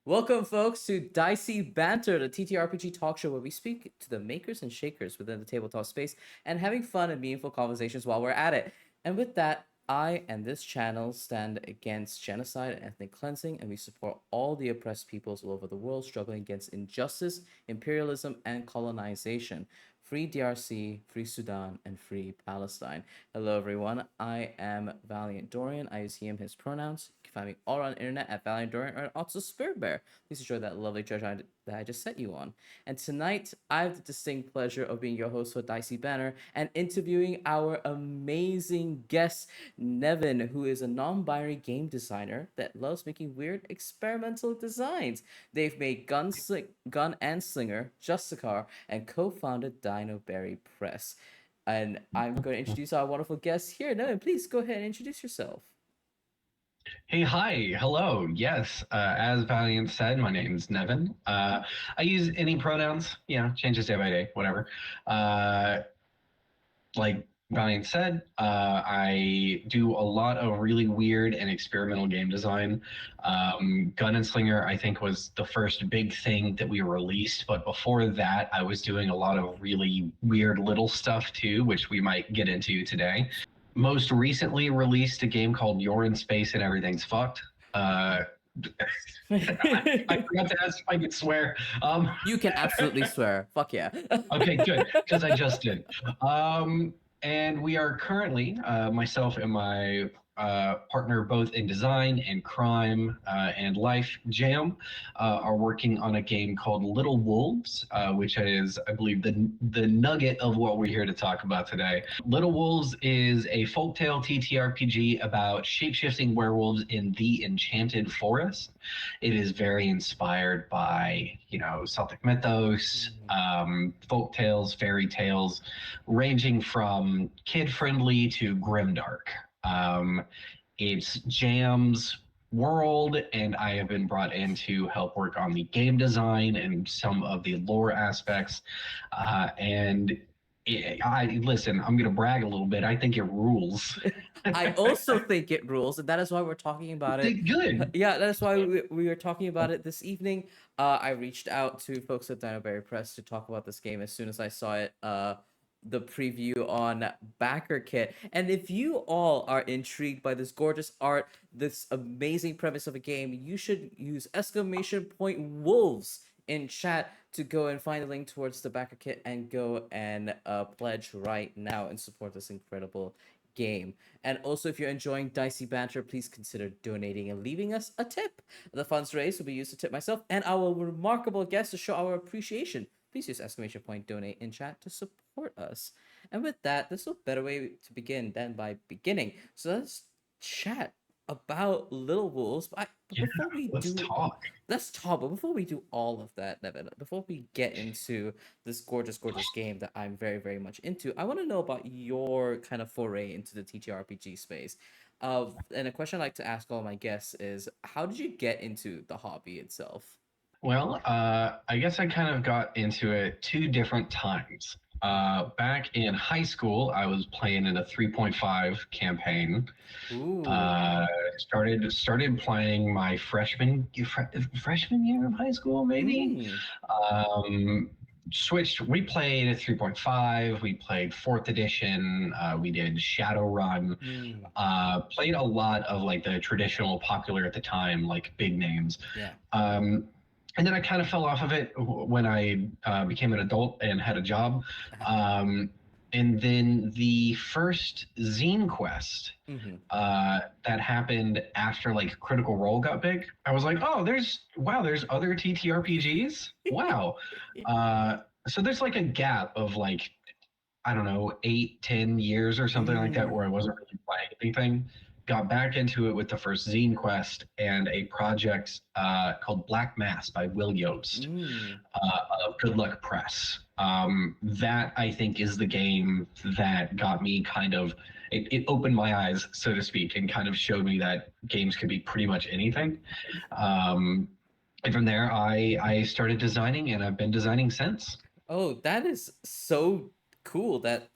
Welcome, folks, to Dicey Banter, the TTRPG Talk Show, where we speak to the makers and shakers within the tabletop space and having fun and meaningful conversations while we're at it. And with that, I and this channel stand against genocide and ethnic cleansing, and we support all the oppressed peoples all over the world struggling against injustice, imperialism, and colonization. Free DRC, free Sudan, and free Palestine. Hello, everyone. I am Valiant Dorian. I use he, him, his pronouns. You can find me all around the internet at Valiant Dorian or at Otso SpiritBear. Please enjoy that lovely treasure that I just set you on. And tonight, I have the distinct pleasure of being your host for Dicey Banter and interviewing our amazing guest, Nevyn, who is a non-binary game designer that loves making weird experimental designs. They've made Gun and Slinger, Justicar, and co-founded Dino Berry Press. And I'm going to introduce our wonderful guest here. Nevyn, please go ahead and introduce yourself. Hey, hi, hello. Yes, as Valiant said, my name's Nevyn. I use any pronouns, changes day by day, whatever. Like Valiant said, I do a lot of really weird and experimental game design. Gun&Slinger, I think, was the first big thing that we released, but before that, I was doing a lot of really weird little stuff too, which we might get into today. Most recently released a game called You're in Space and Everything's Fucked. I forgot to ask if I could swear. You can absolutely swear. Fuck yeah. Okay, good, because I just did. And we are currently, myself and my partner, both in design and crime and life, Jam, are working on a game called Little Wolves, which is, I believe, the nugget of what we're here to talk about today. Little Wolves is a folktale TTRPG about shapeshifting werewolves in the Enchanted Forest. It is very inspired by, Celtic mythos, folktales, fairy tales, ranging from kid-friendly to grimdark. It's Jam's world, and I have been brought in to help work on the game design and some of the lore aspects. Listen, I'm going to brag a little bit. I think it rules. I also think it rules, and that is why we're talking about it. Good. Yeah, that's why we were talking about it this evening. I reached out to folks at Dino Berry Press to talk about this game as soon as I saw it. The preview on Backer Kit. And if you all are intrigued by this gorgeous art, this amazing premise of a game, you should use !wolves in chat to go and find a link towards the Backer Kit and go and pledge right now and support this incredible game. And also, if you're enjoying Dicey Banter, please consider donating and leaving us a tip. The funds raised will be used to tip myself and our remarkable guests to show our appreciation. Please use !donate in chat to support us. And with that, there's no better way to begin than by beginning. So let's chat about Little Wolves. Let's talk. But before we do all of that, Nevyn, before we get into this gorgeous game that I'm very, very much into, I want to know about your kind of foray into the TTRPG space. And a question I like to ask all my guests is, how did you get into the hobby itself? Well, I guess I kind of got into it two different times. Back in high school, I was playing in a 3.5 campaign. Ooh. Started playing my freshman year of high school, maybe. Switched. We played 3.5. We played 4th edition. We did Shadowrun. Played a lot of like the traditional, popular at the time, like big names. Yeah. And then I kind of fell off of it when I became an adult and had a job. And then the first zine quest that happened after like Critical Role got big, I was like, oh, there's other TTRPGs. Wow. So there's like a gap of like, I don't know, 8-10 years or something like that where I wasn't really playing anything. Got back into it with the first zine quest and a project called Black Mass by Will Yost of Good Luck Press. That, I think, is the game that got me kind of, it opened my eyes, so to speak, and kind of showed me that games could be pretty much anything. And from there, I started designing, and I've been designing since. Oh, that is so cool that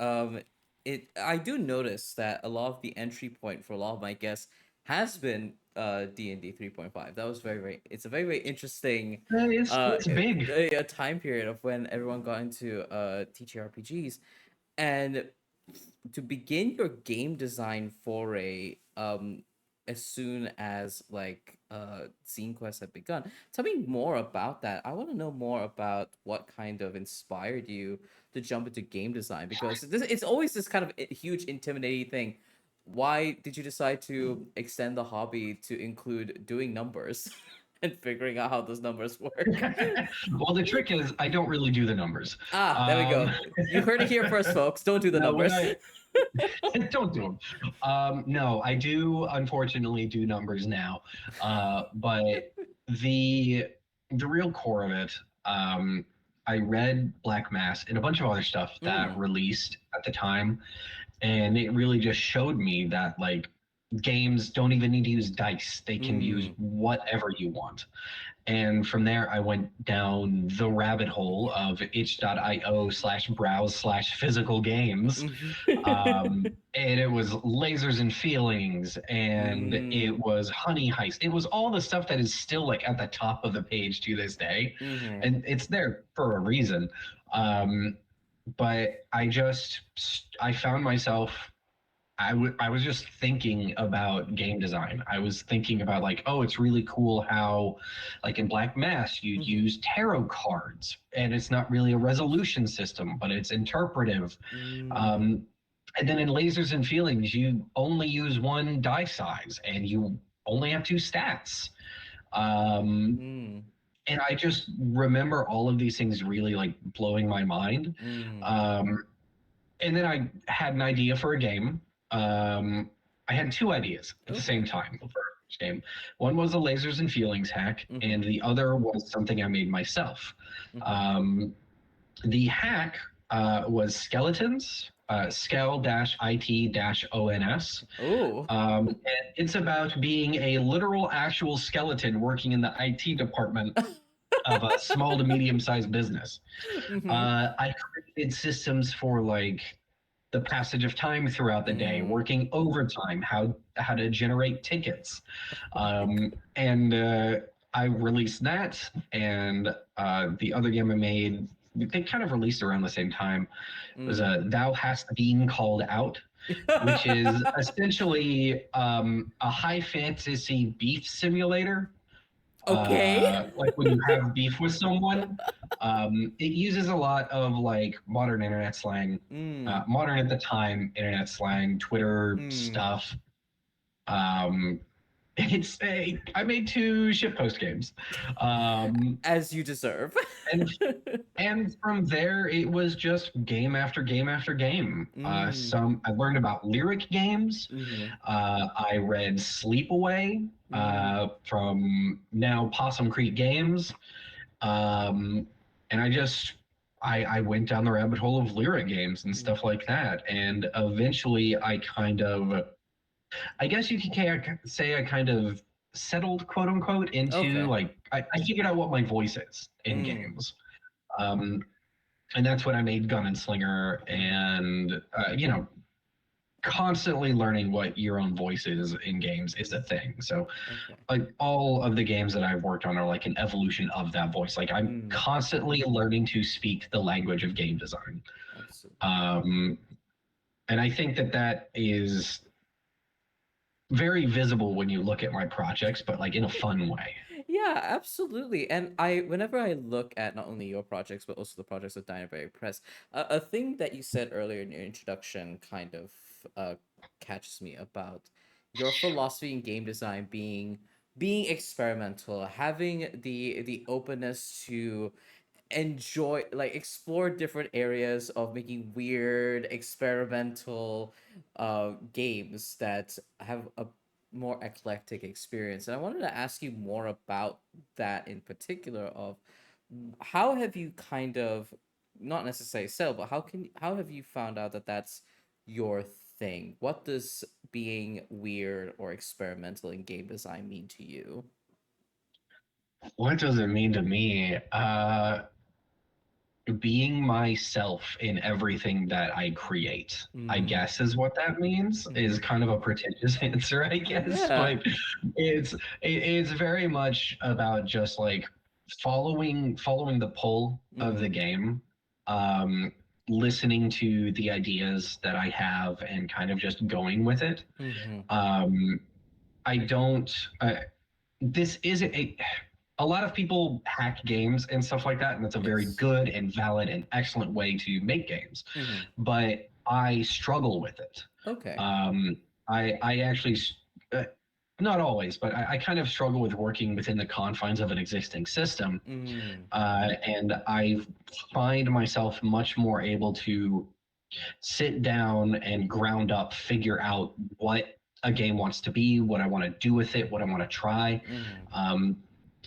I do notice that a lot of the entry point for a lot of my guests has been D&D 3.5. That was it's a very interesting It's big. a time period of when everyone got into TTRPGs. And to begin your game design foray, as soon as like Zine Quest had begun, tell me more about that. I want to know more about what kind of inspired you to jump into game design, because it's always this kind of huge intimidating thing. Why did you decide to extend the hobby to include doing numbers and figuring out how those numbers work? Well, the trick is I don't really do the numbers. Ah, there we go. You heard it here first, folks. Don't do the No, when numbers. I don't do them. No, I do unfortunately do numbers now, but the the real core of it. I read Black Mass and a bunch of other stuff that Mm. released at the time, and it really just showed me that like games don't even need to use dice; they can use Mm. whatever you want. And from there, I went down the rabbit hole of itch.io/browse/physical games. Mhm. And it was lasers and feelings, and it Mm. was honey heist. It was all the stuff that is still like at the top of the page to this day. Mhm. And it's there for a reason. But I found myself I was just thinking about game design. I was thinking about like, oh, it's really cool how, like in Black Mass, you'd Mhm. use tarot cards, and it's not really a resolution system, but it's interpretive. Mm. Um, and then in Lasers and Feelings, you only use one die size, and you only have two stats. Um, Mm. and I just remember all of these things really like blowing my mind. Mm. Um, and then I had an idea for a game. Um, I had two ideas at the Okay. same time for each game. One was a lasers and feelings hack, Mhm. and the other was something I made myself. Mhm. Um, the hack was skeletons, skell-it-ons. Oh. And it's about being a literal, actual skeleton working in the IT department of a small to medium-sized business. Mhm. I created systems for like the passage of time throughout the day, Mm. working overtime, how to generate tickets, and I released that, and the other game I made, they kind of released around the same time. Was Mm. a Thou Hast Been Called Out, which is essentially a high fantasy beef simulator, Okay. like when you have beef with someone. It uses a lot of like modern internet slang, Mm. modern at the time internet slang, Twitter Mm. stuff. Um, I made two shitpost games, As you deserve. and and from there it was just game after game after game. Mm. Some I learned about lyric games. Mhm. I read Sleepaway Mm. from now Possum Creek Games. Um, and I went down the rabbit hole of lyric games and Mm. stuff like that. And eventually I kind of, I guess you could say I kind of settled, quote unquote, into Okay. like, I figured out what my voice is in Mm. games. Um, and that's when I made Gun&Slinger, Mm. and, constantly learning what your own voice is in games is a thing. So Okay. like all of the games that I've worked on are like an evolution of that voice. Like I'm Mm. constantly learning to speak the language of game design. Absolutely. Um, and I think that that is very visible when you look at my projects, but like in a fun way. Yeah, absolutely. And whenever I look at not only your projects but also the projects of Dynaberry Press, a thing that you said earlier in your introduction kind of uh, catches me about your philosophy in game design being experimental, having the openness to enjoy, like, explore different areas of making weird experimental games that have a more eclectic experience. And I wanted to ask you more about that in particular, of how have you kind of, not necessarily settled, but how have you found out that that's your thing? What does being weird or experimental in game design mean to you? What does it mean to me? being myself in everything that I create, I guess is what that means. Is kind of a pretentious answer, I guess, Yeah. but it's very much about just like following the pull of the game, um, listening to the ideas that I have and kind of just going with it. I don't. This is a lot of people hack games and stuff like that, and that's a very Yes. good and valid and excellent way to make games. But I struggle with it. Okay. I actually, uh, not always, but I kind of struggle with working within the confines of an existing system, and I find myself much more able to sit down and ground up, figure out what a game wants to be, what I want to do with it, what I want to try.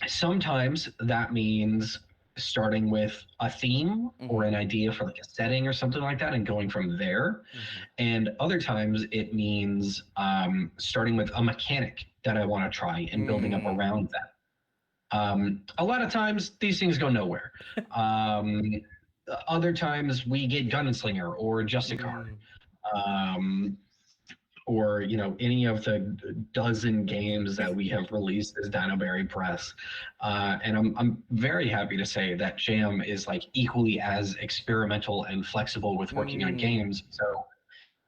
Sometimes that means starting with a theme or an idea for like a setting or something like that and going from there. And other times it means starting with a mechanic that I want to try and building up around that. A lot of times these things go nowhere. Other times we get Gun&Slinger or Just a Card. Or any of the dozen games that we have released as Dinoberry Press, and I'm very happy to say that Jam is like equally as experimental and flexible with working on games. So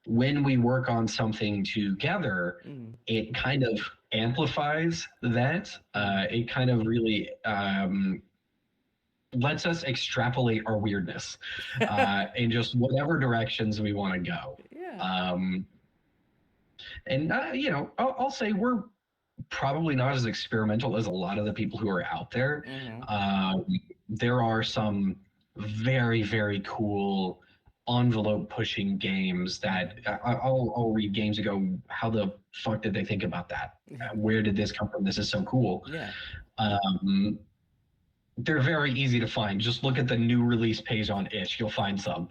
when we work on something together, it kind of amplifies that. It kind of really lets us extrapolate our weirdness in just whatever directions we want to go. Yeah. And I'll say we're probably not as experimental as a lot of the people who are out there. There are some very, very cool envelope pushing games that I'll read games and go, how the fuck did they think about that? Where did this come from? This is so cool. Yeah. They're very easy to find. Just look at the new release page on itch. You'll find some.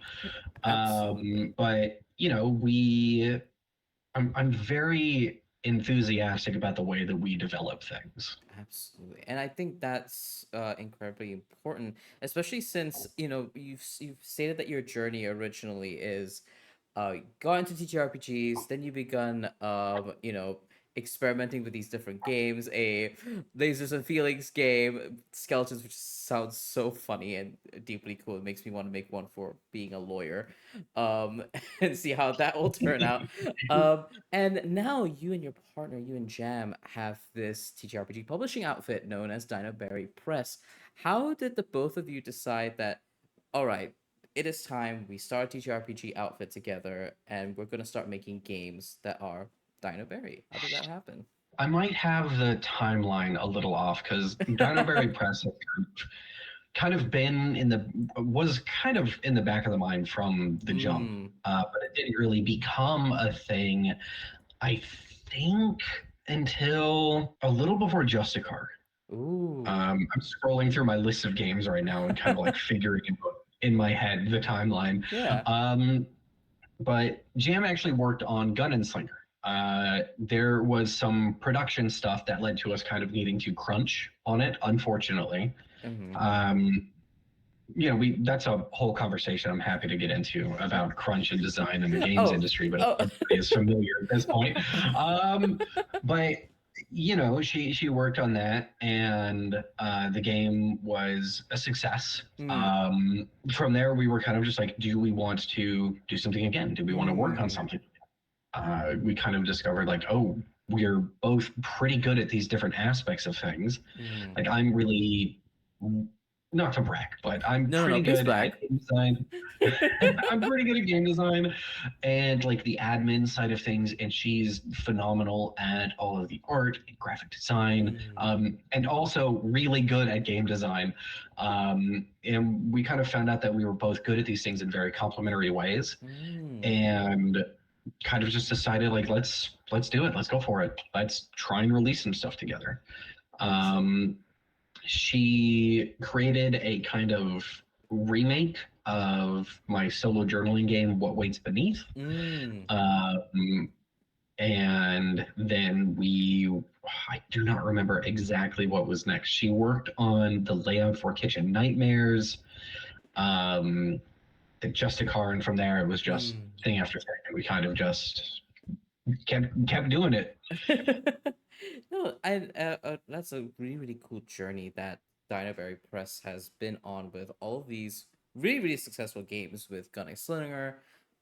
But I'm very enthusiastic about the way that we develop things. Absolutely, and I think that's incredibly important, especially since you've stated that your journey originally is got into TTRPGs, then you begun experimenting with these different games, a lasers and feelings game, skeletons, which sounds so funny and deeply cool. It makes me want to make one for being a lawyer, and see how that will turn out. And now you and your partner, you and Jam, have this TTRPG publishing outfit known as Dinoberry Press. How did the both of you decide that, all right, it is time we start a TTRPG outfit together and we're going to start making games that are Dinoberry? How did that happen? I might have the timeline a little off because Dinoberry Press has kind of was kind of in the back of the mind from the jump, but it didn't really become a thing, I think, until a little before Just a Card. Ooh. I'm scrolling through my list of games right now and kind of like figuring in my head the timeline. Yeah. But Jam actually worked on Gun&Slinger. There was some production stuff that led to us kind of needing to crunch on it, unfortunately. That's a whole conversation I'm happy to get into about crunch and design in the games industry, but everybody is familiar at this point. But she worked on that, and the game was a success. From there, we were kind of just like, do we want to do something again? Do we want to work on something? We kind of discovered like, oh, we're both pretty good at these different aspects of things. Like I'm really, not to brag, but I'm pretty good at game design. I'm pretty good at game design and like the admin side of things, and she's phenomenal at all of the art and graphic design, and also really good at game design. And we kind of found out that we were both good at these things in very complementary ways, and kind of just decided like let's do it, let's go for it, let's try and release some stuff together. She created a kind of remake of my solo journaling game, What Waits Beneath. And then I do not remember exactly what was next. She worked on the layout for Kitchen Nightmares. Just a car, and from there it was just thing after thing, and we kind of just kept doing it. No, that's a really really cool journey that Dinoberry Press has been on with all these really really successful games with Gun&Slinger,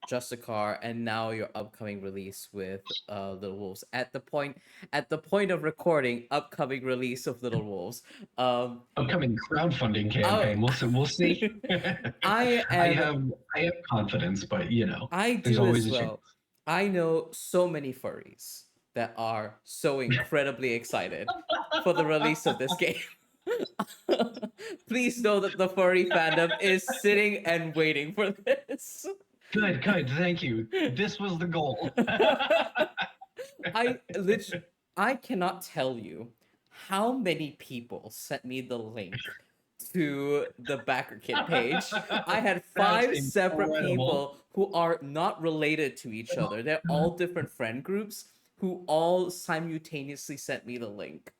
Just a Car, and now your upcoming release with Little Wolves. At the point of recording, upcoming release of Little Wolves. Upcoming crowdfunding campaign. We'll see. I I am have confidence, but I there's do always as a chance. well. I know so many furries that are so incredibly excited for the release of this game. Please know that the furry fandom is sitting and waiting for this. Good. Thank you. This was the goal. I cannot tell you how many people sent me the link to the backer kit page. I had That's 5 separate incredible. people who are not related to each other. They're all different friend groups who all simultaneously sent me the link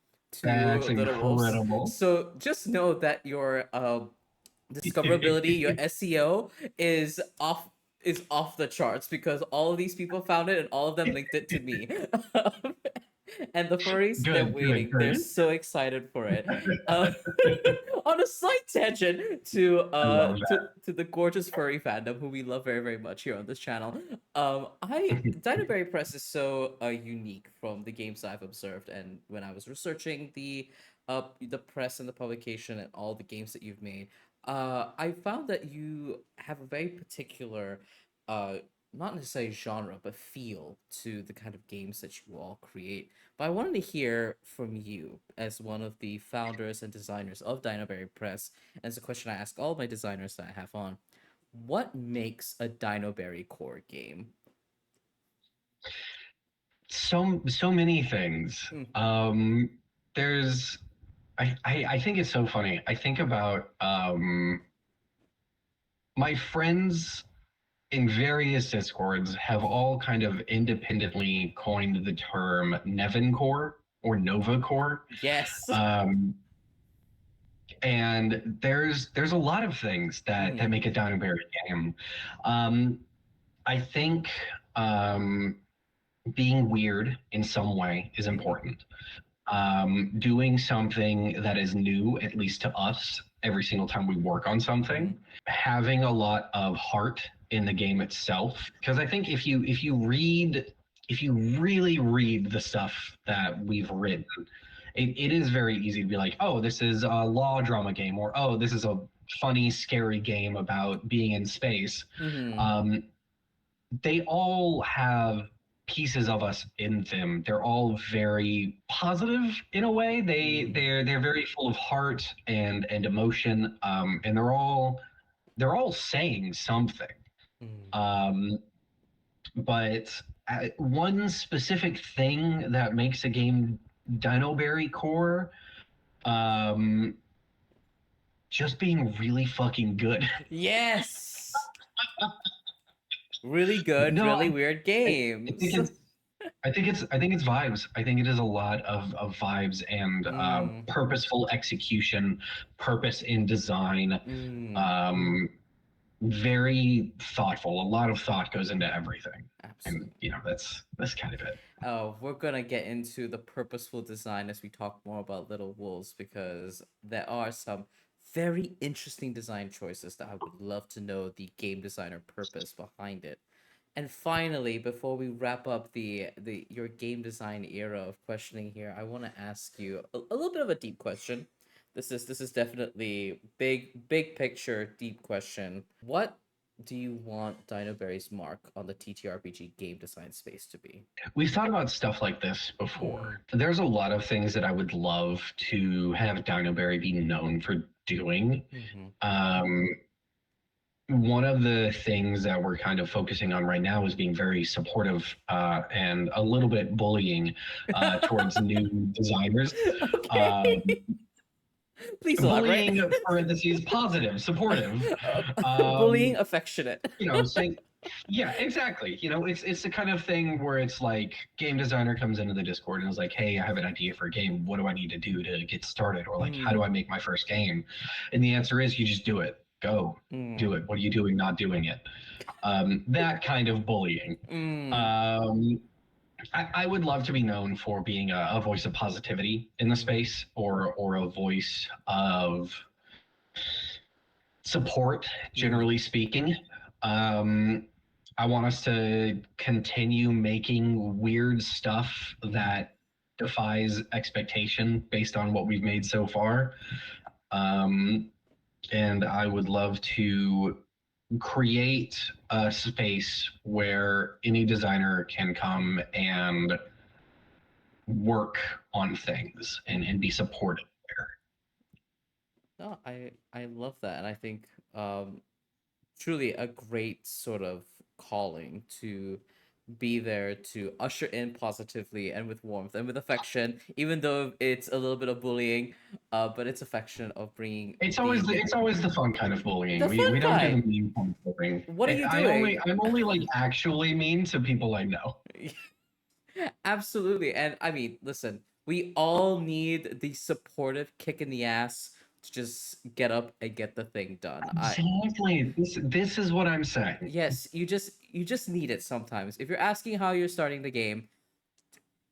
That's to Little Wolves. incredible. So just know that your discoverability, your SEO is off the charts because all of these people found it and all of them linked it to me. And the furries, they're waiting. They're Good. so excited for it. Uh, on a slight tangent I love that. to the gorgeous furry fandom who we love very very much here on this channel. I Dinoberry Press is so unique from the games I've observed, and when I was researching the press and the publication and all the games that you've made, I found that you have a very particular uh not necessarily genre but feel to the kind of games that you all create. But I wanted to hear from you as one of the founders and designers of Dinoberry Press. And it's a question I ask all my designers that I have on. What makes a Dinoberry core game? So many things. There's I think it's so funny. I think about my friends in various discords have all kind of independently coined the term Nevyn core or Nova core. Yes. And there's a lot of things that make a Dinoberry game. I think being weird in some way is important. Doing something that is new, at least to us, every single time we work on something. Having a lot of heart in the game itself, because I think if you really read the stuff that we've written, it is very easy to be like, oh, this is a law drama game, or oh, this is a funny scary game about being in space. They all have pieces of us in them. They're all very positive in a way. They're very full of heart and emotion, and they're all saying something. But one specific thing that makes a game Dinoberry core, just being really fucking good. Yes. Really good, really weird games. I think it's vibes. I think it is a lot of vibes and purposeful execution, purpose in design. Very thoughtful. A lot of thought goes into everything. Absolutely. And that's kind of it. Oh, we're gonna get into the purposeful design as we talk more about Little Wolves, because there are some very interesting design choices that I would love to know the game designer purpose behind it. And finally, before we wrap up the your game design era of questioning here, I want to ask you a little bit of a deep question. This is definitely big picture deep question. What do you want Dinoberry's mark on the TTRPG game design space to be? We've thought about stuff like this before. There's a lot of things that I would love to have Dinoberry be known for doing. One of the things that we're kind of focusing on right now is being very supportive and a little bit bullying towards new designers. Please elaborate. Bullying, parentheses, positive, supportive. Bullying, affectionate. Saying, yeah, exactly. It's the kind of thing where it's like game designer comes into the Discord and is like, hey, I have an idea for a game. What do I need to do to get started? Or like, how do I make my first game? And the answer is you just do it. Go do it. What are you doing not doing it? That kind of bullying. I would love to be known for being a voice of positivity in the space, or a voice of support, generally speaking. I want us to continue making weird stuff that defies expectation based on what we've made so far. And I would love to create a space where any designer can come and work on things and be supported there. No, I love that, and I think truly a great sort of calling to be there to usher in positively and with warmth and with affection, even though it's a little bit of bullying, but it's affection of bringing It's always the fun kind of bullying. the fun We don't do the kind. mean kind of bullying. What are you doing? I'm only like actually mean to people I know. Absolutely, and I mean, listen, we all need the supportive kick in the ass to just get up and get the thing done. Exactly. This is what I'm saying. Yes, you just need it sometimes. If you're asking how you're starting the game,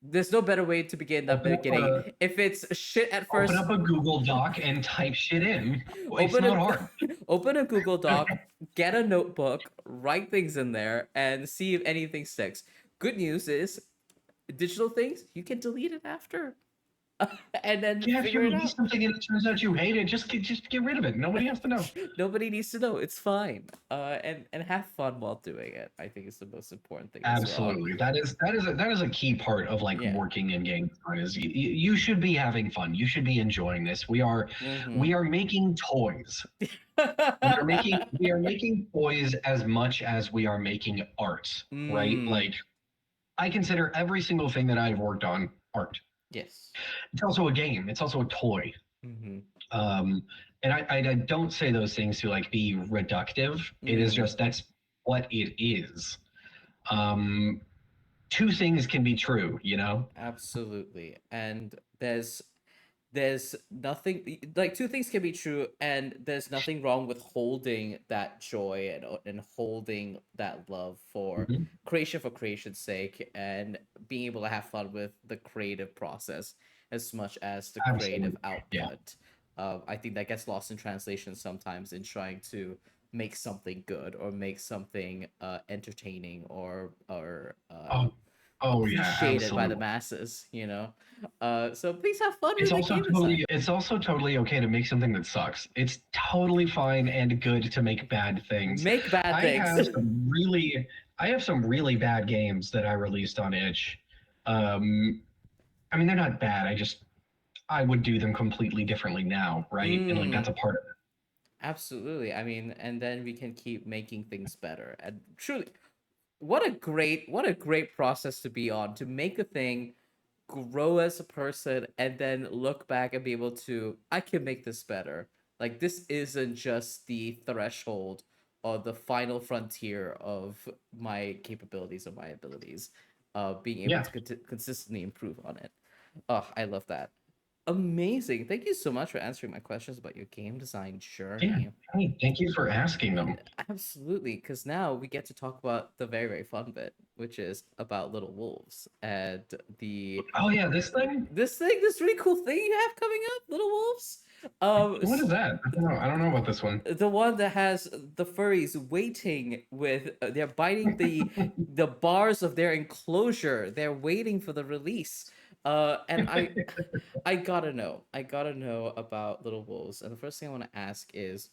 there's no better way to begin than beginning. If it's shit at first, open up a Google Doc and type shit in. It's not hard. Open a Google Doc, get a notebook, write things in there, and see if anything sticks. Good news is, digital things, you can delete it after. And then if you figure it out. release something and it turns out you hate it, just get rid of it. Nobody has to know. Nobody needs to know. It's fine. And have fun while doing it. I think is the most important thing. Absolutely, that is a key part of working in game design. Is you should be having fun. You should be enjoying this. We are making toys. we are making toys as much as we are making art. Right? Like, I consider every single thing that I've worked on art. Yes. It's also a game. It's also a toy. And I don't say those things to be reductive. It is just, that's what it is. Two things can be true, Absolutely. And there's nothing, two things can be true, and there's nothing wrong with holding that joy and holding that love for creation for creation's sake, and being able to have fun with the creative process as much as the creative output. I think that gets lost in translation sometimes in trying to make something good or make something entertaining or appreciated by the masses, so please have fun. It's also totally okay to make something that sucks. It's totally fine and good to make bad things. I have some really bad games that I released on itch. I mean, they're not bad. I would do them completely differently now, right? And that's a part of it. Absolutely. I mean, and then we can keep making things better. And truly, what a great process to be on, to make a thing, grow as a person, and then look back and be able to, I can make this better. Like, this isn't just the threshold or the final frontier of my capabilities or my abilities. Being able to consistently improve on it. Oh, I love that. Amazing. Thank you so much for answering my questions about your game design journey. Yeah. Hey, thank you for asking them. Absolutely, because now we get to talk about the very, very fun bit, which is about Little Wolves and the... Oh yeah, this really cool thing you have coming up, Little Wolves. What is that? I don't know about this one. The one that has the furries waiting with... they're biting the bars of their enclosure. They're waiting for the release. And I gotta know about Little Wolves. And the first thing I want to ask is,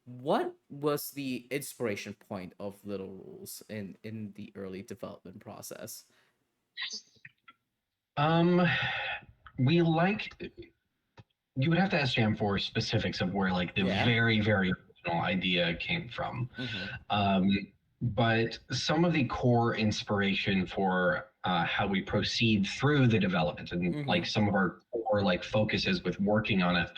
what was the inspiration point of Little Wolves in the early development process? You would have to ask Jam for specifics of where the very, very original idea came from. But some of the core inspiration for how we proceed through the development and some of our core focuses with working on it.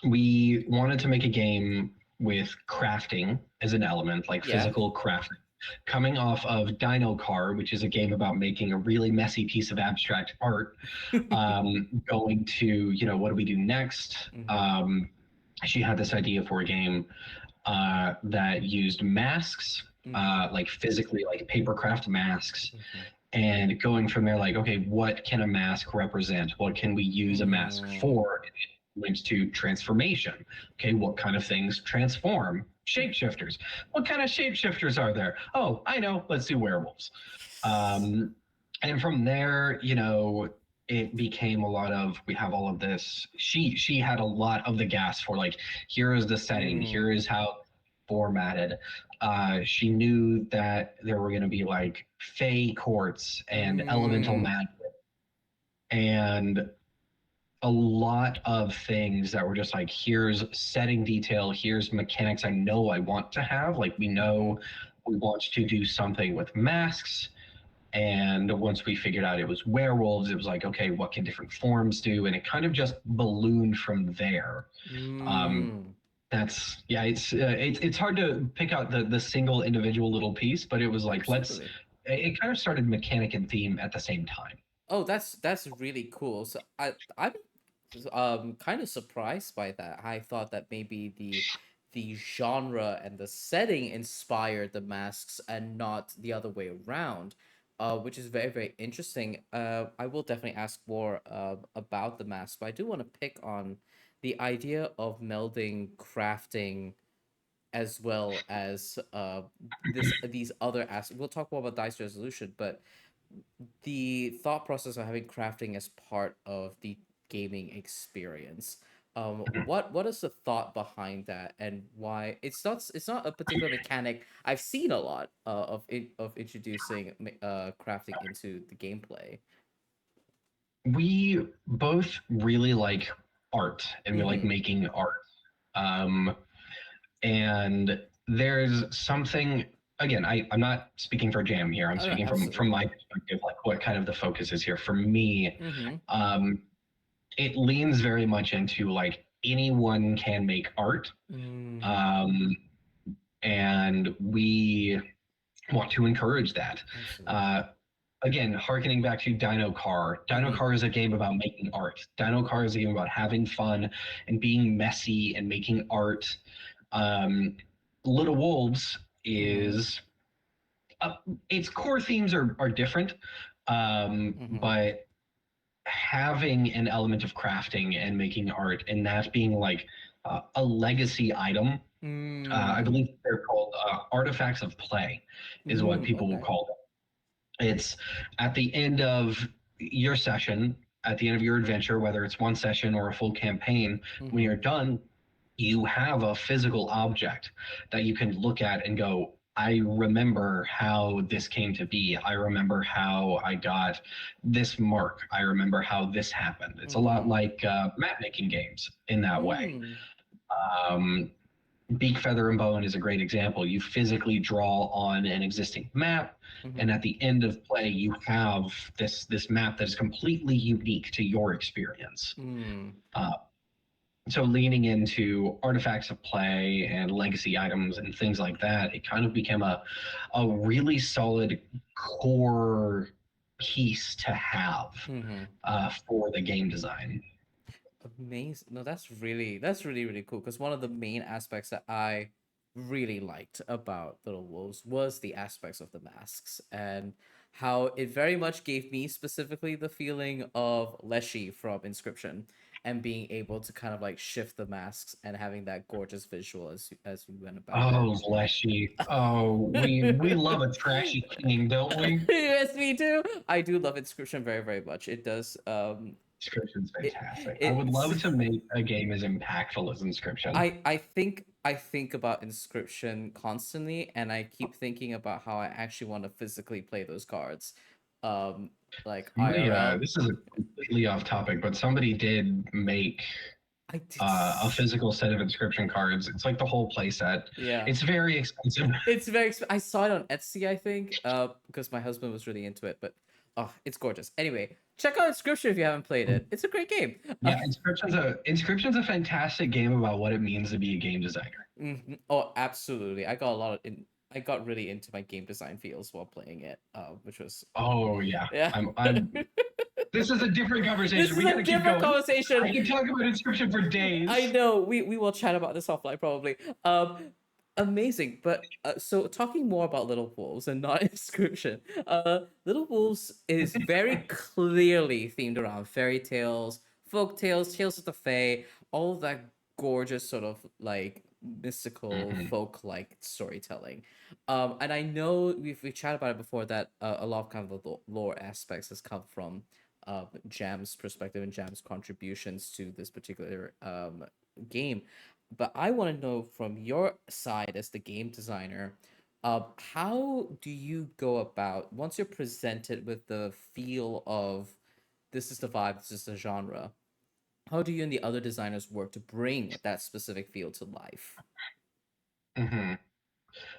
We wanted to make a game with crafting as an element, physical crafting. Coming off of Dino Car, which is a game about making a really messy piece of abstract art, going to, what do we do next? she had this idea for a game that used masks, like physically, like papercraft masks, and going from there, like, okay, what can a mask represent? What can we use a mask for? And it went to transformation. Okay, what kind of things transform? Shapeshifters. What kind of shapeshifters are there? Oh, I know. Let's do werewolves. And from there, it became a lot of, we have all of this. She had a lot of the gas for, like, here is the setting, here is how formatted. She knew that there were going to be like fey courts and elemental magic and a lot of things that were just like, here's setting detail, here's mechanics I know I want to have. Like, we know we want to do something with masks. And once we figured out it was werewolves, it was like, okay, what can different forms do? And it kind of just ballooned from there. That's it's hard to pick out the single individual little piece, but it was like, it kind of started mechanic and theme at the same time. Oh, that's really cool. So I'm kind of surprised by that. I thought that maybe the genre and the setting inspired the masks and not the other way around. Which is very, very interesting. I will definitely ask more about the masks, but I do want to pick on the idea of melding crafting as well as these other aspects. We'll talk more about dice resolution, but the thought process of having crafting as part of the gaming experience. What is the thought behind that, and why it's not a particular mechanic I've seen a lot of introducing crafting into the gameplay. We both really like art, and we like making art. And there's something, again, I'm not speaking for Jam here. I'm speaking from my perspective, like what kind of the focus is here. For me, it leans very much into like anyone can make art. And we want to encourage that. Again, harkening back to Dino Car. Dino Car is a game about making art. Dino Car is a game about having fun and being messy and making art. Little Wolves is its core themes are different, but having an element of crafting and making art, and that being like a legacy item. I believe they're called artifacts of play, is what people will call them. It's at the end of your session, at the end of your adventure, whether it's one session or a full campaign, when you're done, you have a physical object that you can look at and go, I remember how this came to be. I remember how I got this mark. I remember how this happened. It's a lot like map making games in that way. Beak, Feather, and Bone is a great example. You physically draw on an existing map, and at the end of play, you have this map that is completely unique to your experience. So leaning into artifacts of play and legacy items and things like that, it kind of became a really solid core piece to have for the game design. Amazing. No, that's really really cool, because one of the main aspects that I really liked about Little Wolves was the aspects of the masks, and how it very much gave me specifically the feeling of Leshy from Inscription, and being able to kind of like shift the masks and having that gorgeous visual as you went about it. Leshy. Oh, we love a trashy king, don't we? Yes, me too. I do love Inscription very, very much. It does Inscription's fantastic. I would love to make a game as impactful as Inscription. I think about Inscription constantly, and I keep thinking about how I actually want to physically play those cards. Like IRL. This is completely off topic, but somebody did make a physical set of Inscription cards. It's like the whole play set. Yeah. It's very expensive. It's very I saw it on Etsy, I think, because my husband was really into it, but it's gorgeous. Anyway, check out Inscription if you haven't played it. It's a great game. Yeah, Inscription's a fantastic game about what it means to be a game designer. Oh, absolutely. I got really into my game design feels while playing it, which was. Oh yeah. Yeah. I'm This is a different conversation. This is We a gotta keep different going. conversation. I can talk about Inscription for days. I know. We will chat about this offline probably. Amazing. But so talking more about Little Wolves and not Inscription. Little Wolves is very clearly themed around fairy tales, folk tales, tales of the fae, all of that gorgeous sort of like mystical folk like storytelling. And I know we've chatted about it before that a lot of kind of the lore aspects has come from Jam's perspective and Jam's contributions to this particular game. But I want to know from your side as the game designer, how do you go about once you're presented with the feel of this is the vibe, this is the genre? How do you and the other designers work to bring that specific feel to life?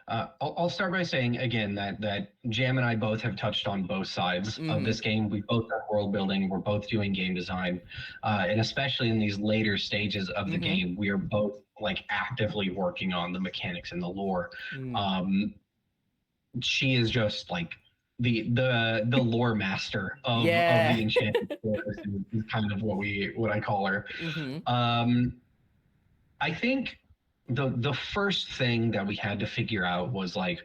I'll start by saying again that Jam and I both have touched on both sides of this game. We both done world building. We're both doing game design, and especially in these later stages of the game, we are both like actively working on the mechanics and the lore. She is just like the lore master of the Enchanted Forest is kind of what I call her. I think the first thing that we had to figure out was like,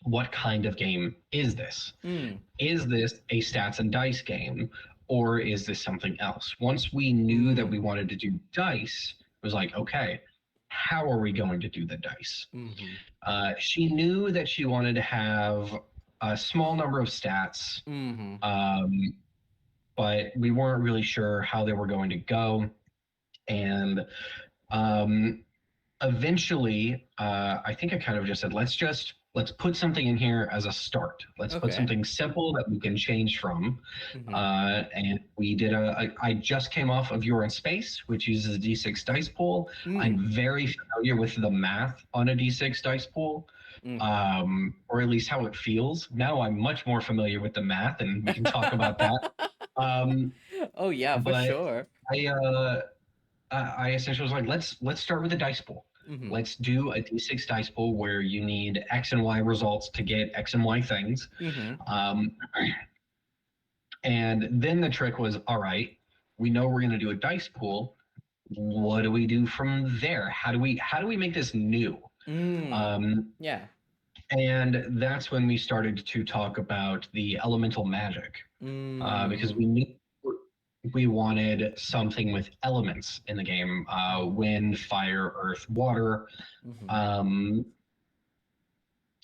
what kind of game is this? Is this a stats and dice game, or is this something else? Once we knew that we wanted to do dice, it was like, okay, how are we going to do the dice? She knew that she wanted to have a small number of stats, but we weren't really sure how they were going to go. And eventually, I think I kind of just said, let's put something in here as a start. Let's put something simple that we can change from. And we did I just came off of You're in Space, which uses a D6 dice pool. I'm very familiar with the math on a D6 dice pool, or at least how it feels. Now I'm much more familiar with the math, and we can talk about that. Oh yeah, for sure. I essentially was like, let's start with the dice pool. Let's do a D6 dice pool where you need X and Y results to get X and Y things. And then the trick was, all right, we know we're going to do a dice pool. What do we do from there? How do we make this new? Yeah. And that's when we started to talk about the elemental magic, because we knew we wanted something with elements in the game, wind, fire, earth, water.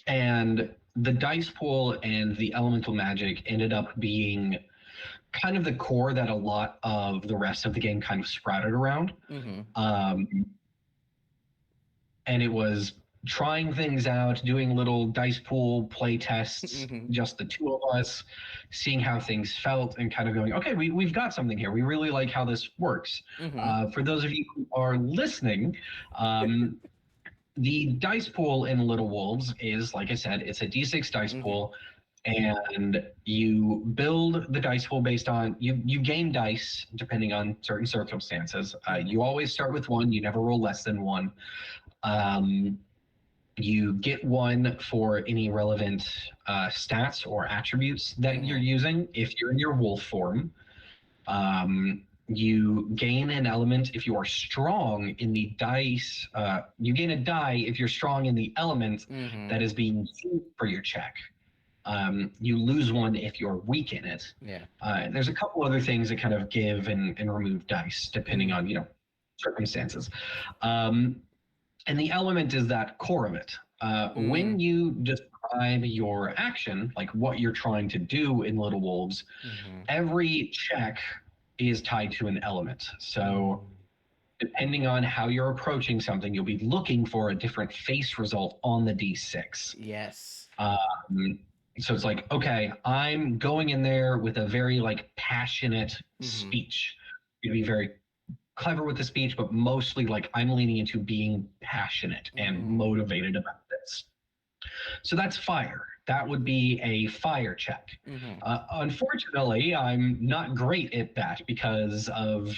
And the dice pool and the elemental magic ended up being kind of the core that a lot of the rest of the game kind of sprouted around. And it was trying things out, doing little dice pool play tests, just the two of us, seeing how things felt, and kind of going, okay, we've got something here. We really like how this works. For those of you who are listening, the dice pool in Little Wolves is, like I said, it's a D6 dice pool, and you build the dice pool based on, you gain dice depending on certain circumstances. You always start with one, you never roll less than one. You get one for any relevant stats or attributes that you're using if you're in your wolf form. You gain an element if you are strong in the dice. You gain a die if you're strong in the element that is being used for your check. You lose one if you're weak in it. There's a couple other things that kind of give and remove dice depending on circumstances. And the element is that core of it. When you describe your action, like what you're trying to do in Little Wolves, every check is tied to an element. So depending on how you're approaching something, you'll be looking for a different face result on the D6. Yes. So it's like, okay, I'm going in there with a very like passionate speech. You'd be very clever with the speech, but mostly like I'm leaning into being passionate and motivated about this. So that's fire. That would be a fire check. Unfortunately, I'm not great at that because of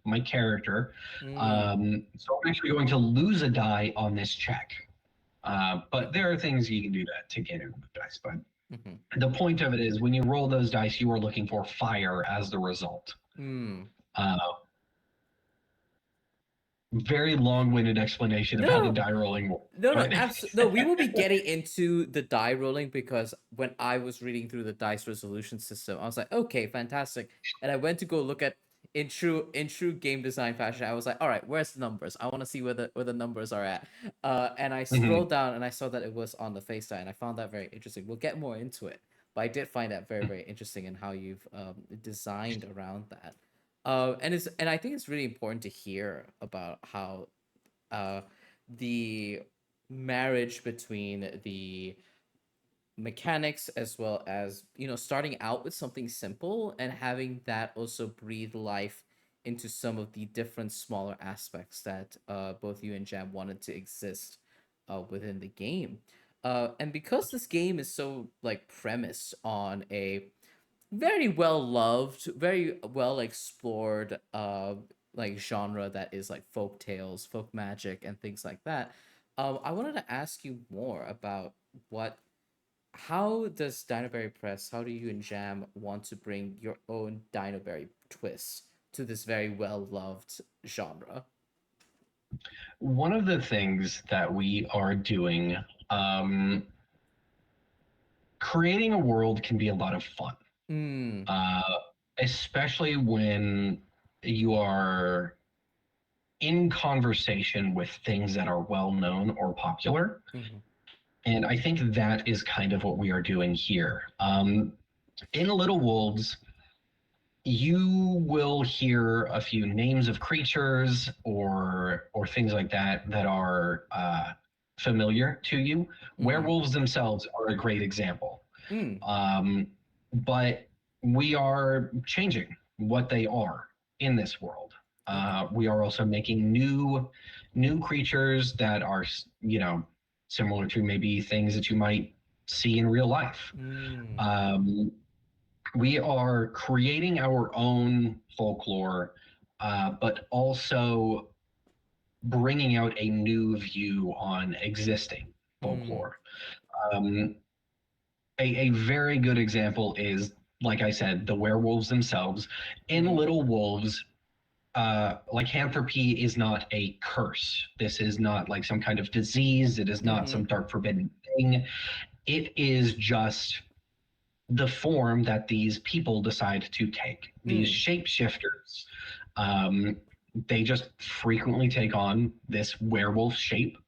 my character. So I'm actually going to lose a die on this check. But there are things you can do to get in with dice. But Mm-hmm. The point of it is when you roll those dice, you are looking for fire as the result. Mm. Uh, very long-winded explanation of how the No, die rolling works. no, But absolutely. No, we will be getting into the die rolling because when I was reading through the dice resolution system, I was like, okay, fantastic. And I went to go look at in true game design fashion. I was like, all right, where's the numbers? I want to see where the numbers are at. And I Mhm. scrolled down and I saw that it was on the face die, and I found that very interesting. We'll get more into it, but I did find that very very interesting in how you've designed around that. And I think it's really important to hear about how uh, the marriage between the mechanics as well as starting out with something simple and having that also breathe life into some of the different smaller aspects that both you and Jam wanted to exist within the game. And because this game is so like premised on a very well loved, very well explored like genre that is like folk tales, folk magic, and things like that. I wanted to ask you more about what how does Dinoberry Press, how do you and Jam want to bring your own Dinoberry twist to this very well loved genre? One of the things that we are doing, um, creating a world can be a lot of fun, Mm. uh, especially when you are in conversation with things that are well known or popular. Mm-hmm. And I think that is kind of what we are doing here. In Little Wolves, you will hear a few names of creatures or things like that that are familiar to you. Mm-hmm. Werewolves themselves are a great example, Mm. um, but we are changing what they are in this world. Okay. We are also making new creatures that are similar to maybe things that you might see in real life. Mm. Um, we are creating our own folklore, but also bringing out a new view on existing Mm. folklore. Um, a very good example is, like I said, the werewolves themselves. In Mm-hmm. Little Wolves, lycanthropy is not a curse. This is not like some kind of disease. It is not Mm-hmm. some dark forbidden thing. It is just the form that these people decide to take. These Mm. shapeshifters, um, they just frequently take on this werewolf shape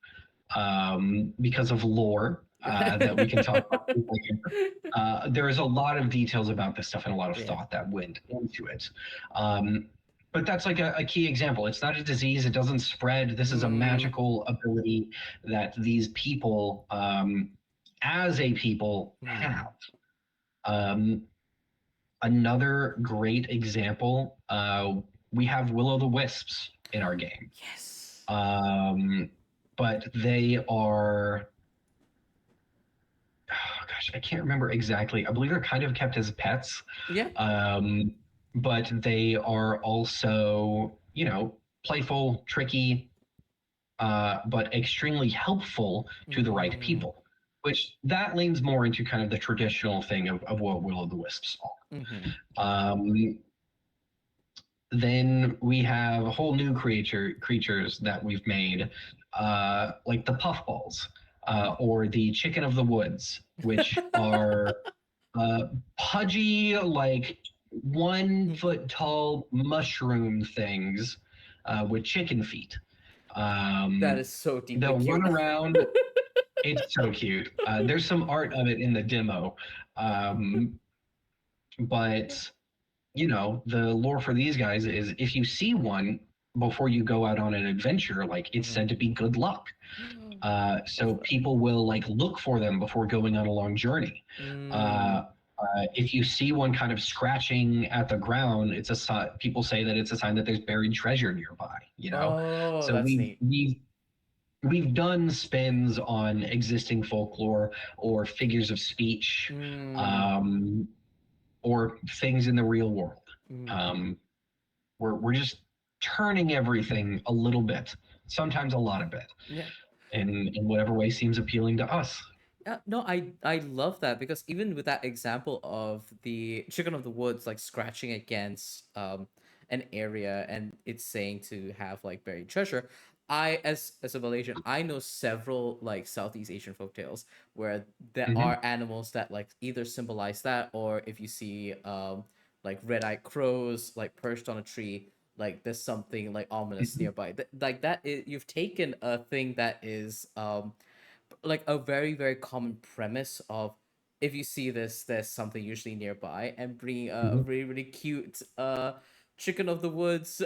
because of lore that we can talk about later. There is a lot of details about this stuff and a lot of Yeah. thought that went into it. Um, but that's like a key example. It's not a disease, it doesn't spread. This is a Mm. magical ability that these people, as a people, Mm. have. Um, Another great example, we have Will o' the Wisps in our game. Yes. Um, but they are, oh gosh, I can't remember exactly. I believe they're kind of kept as pets. Yeah. Um, but they are also, playful, tricky, but extremely helpful to the right Mm. people, which that leans more into kind of the traditional thing of what Will o' the Wisps Mm-hmm. are. Then we have a whole new creatures that we've made, like the puffballs, or the chicken of the woods, which are pudgy, like 1 foot tall mushroom things with chicken feet. That Um, is so deeply they'll run cute. around. It's so cute. There's some art of it in the demo, um, but the lore for these guys is if you see one before you go out on an adventure, like it's Mm-hmm. said to be good luck. That's So fun. people will like look for them before going on a long journey. Mm. Uh, if you see one kind of scratching at the ground, it's a sign. People say that it's a sign that there's buried treasure nearby. Oh, So that's we've neat. we've we've done spins on existing folklore or figures of speech, Mm. um, or things in the real world. Mm. Um, we're just turning everything a little bit, sometimes a lot of bit, Yeah. in whatever way seems appealing to us. No, I love that because even with that example of the chicken of the woods like scratching against an area and it's saying to have like buried treasure, I as a Malaysian, I know several like Southeast Asian folktales where there Hmm. are animals that like either symbolize that, or if you see like red-eyed crows like perched on a tree, like there's something like ominous Hmm. nearby. Like that is, you've taken a thing that is like a very very common premise of, if you see this there's something usually nearby, and bring a Hmm. really really cute chicken of the woods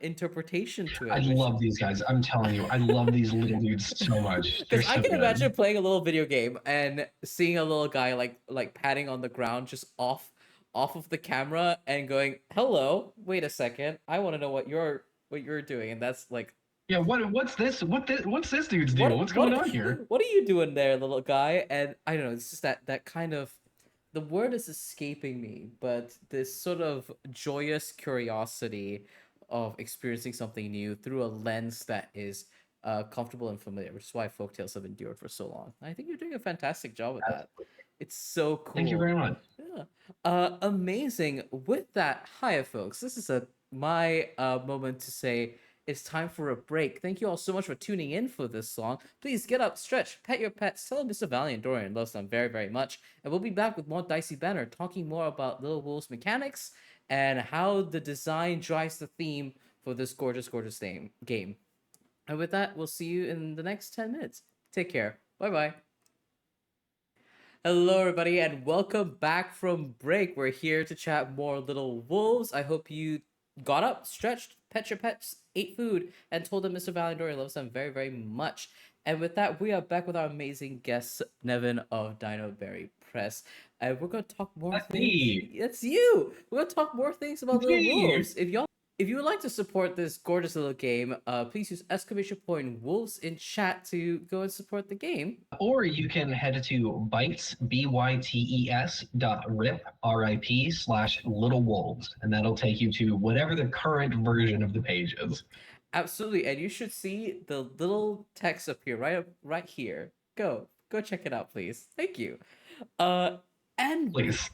interpretation to I it, which love these guys. I'm telling you, I love these little dudes so much. They're because I so can good. imagine playing a little video game and seeing a little guy like patting on the ground just off of the camera and going, hello, wait a second, I want to know what you're doing. And that's like, Yeah, what's this? What's this dude's deal? what What's what going on here? what are you doing there, little guy? And I don't know, it's just that kind of, the word is escaping me, but this sort of joyous curiosity of experiencing something new through a lens that is comfortable and familiar, which is why folktales have endured for so long. I think you're doing a fantastic job with that. It's so Thank you cool. very much. Yeah. Amazing. With that, hiya, folks. This is my moment to say it's time for a break. Thank you all so much for tuning in for this song. Please get up, stretch, pet your pets, tell Mr. Valiant Dorian loves them very, very much. And we'll be back with more Dicey Banter, talking more about Little Wolves mechanics and how the design drives the theme for this gorgeous, gorgeous game. And with that, we'll see you in the next 10 minutes. Take care. Bye bye. Hello, everybody, and welcome back from break. We're here to chat more Little Wolves. I hope you got up, stretched, pet your pets, ate food, and told them Mr. Valendori loves them very, very much. And with that, we are back with our amazing guest, Nevyn of Dino Berry Press. And we're going to talk more That's things. me. It's you! We're going to talk more things about It's Little me. Wolves. If you would like to support this gorgeous little game, please use exclamation point wolves in chat to go and support the game. Or you can head to bytes, bytes dot rip slash little wolves, and that'll take you to whatever the current version of the page is. Absolutely, and you should see the little text appear right here. Go check it out, please. Thank you. Uh, and Please.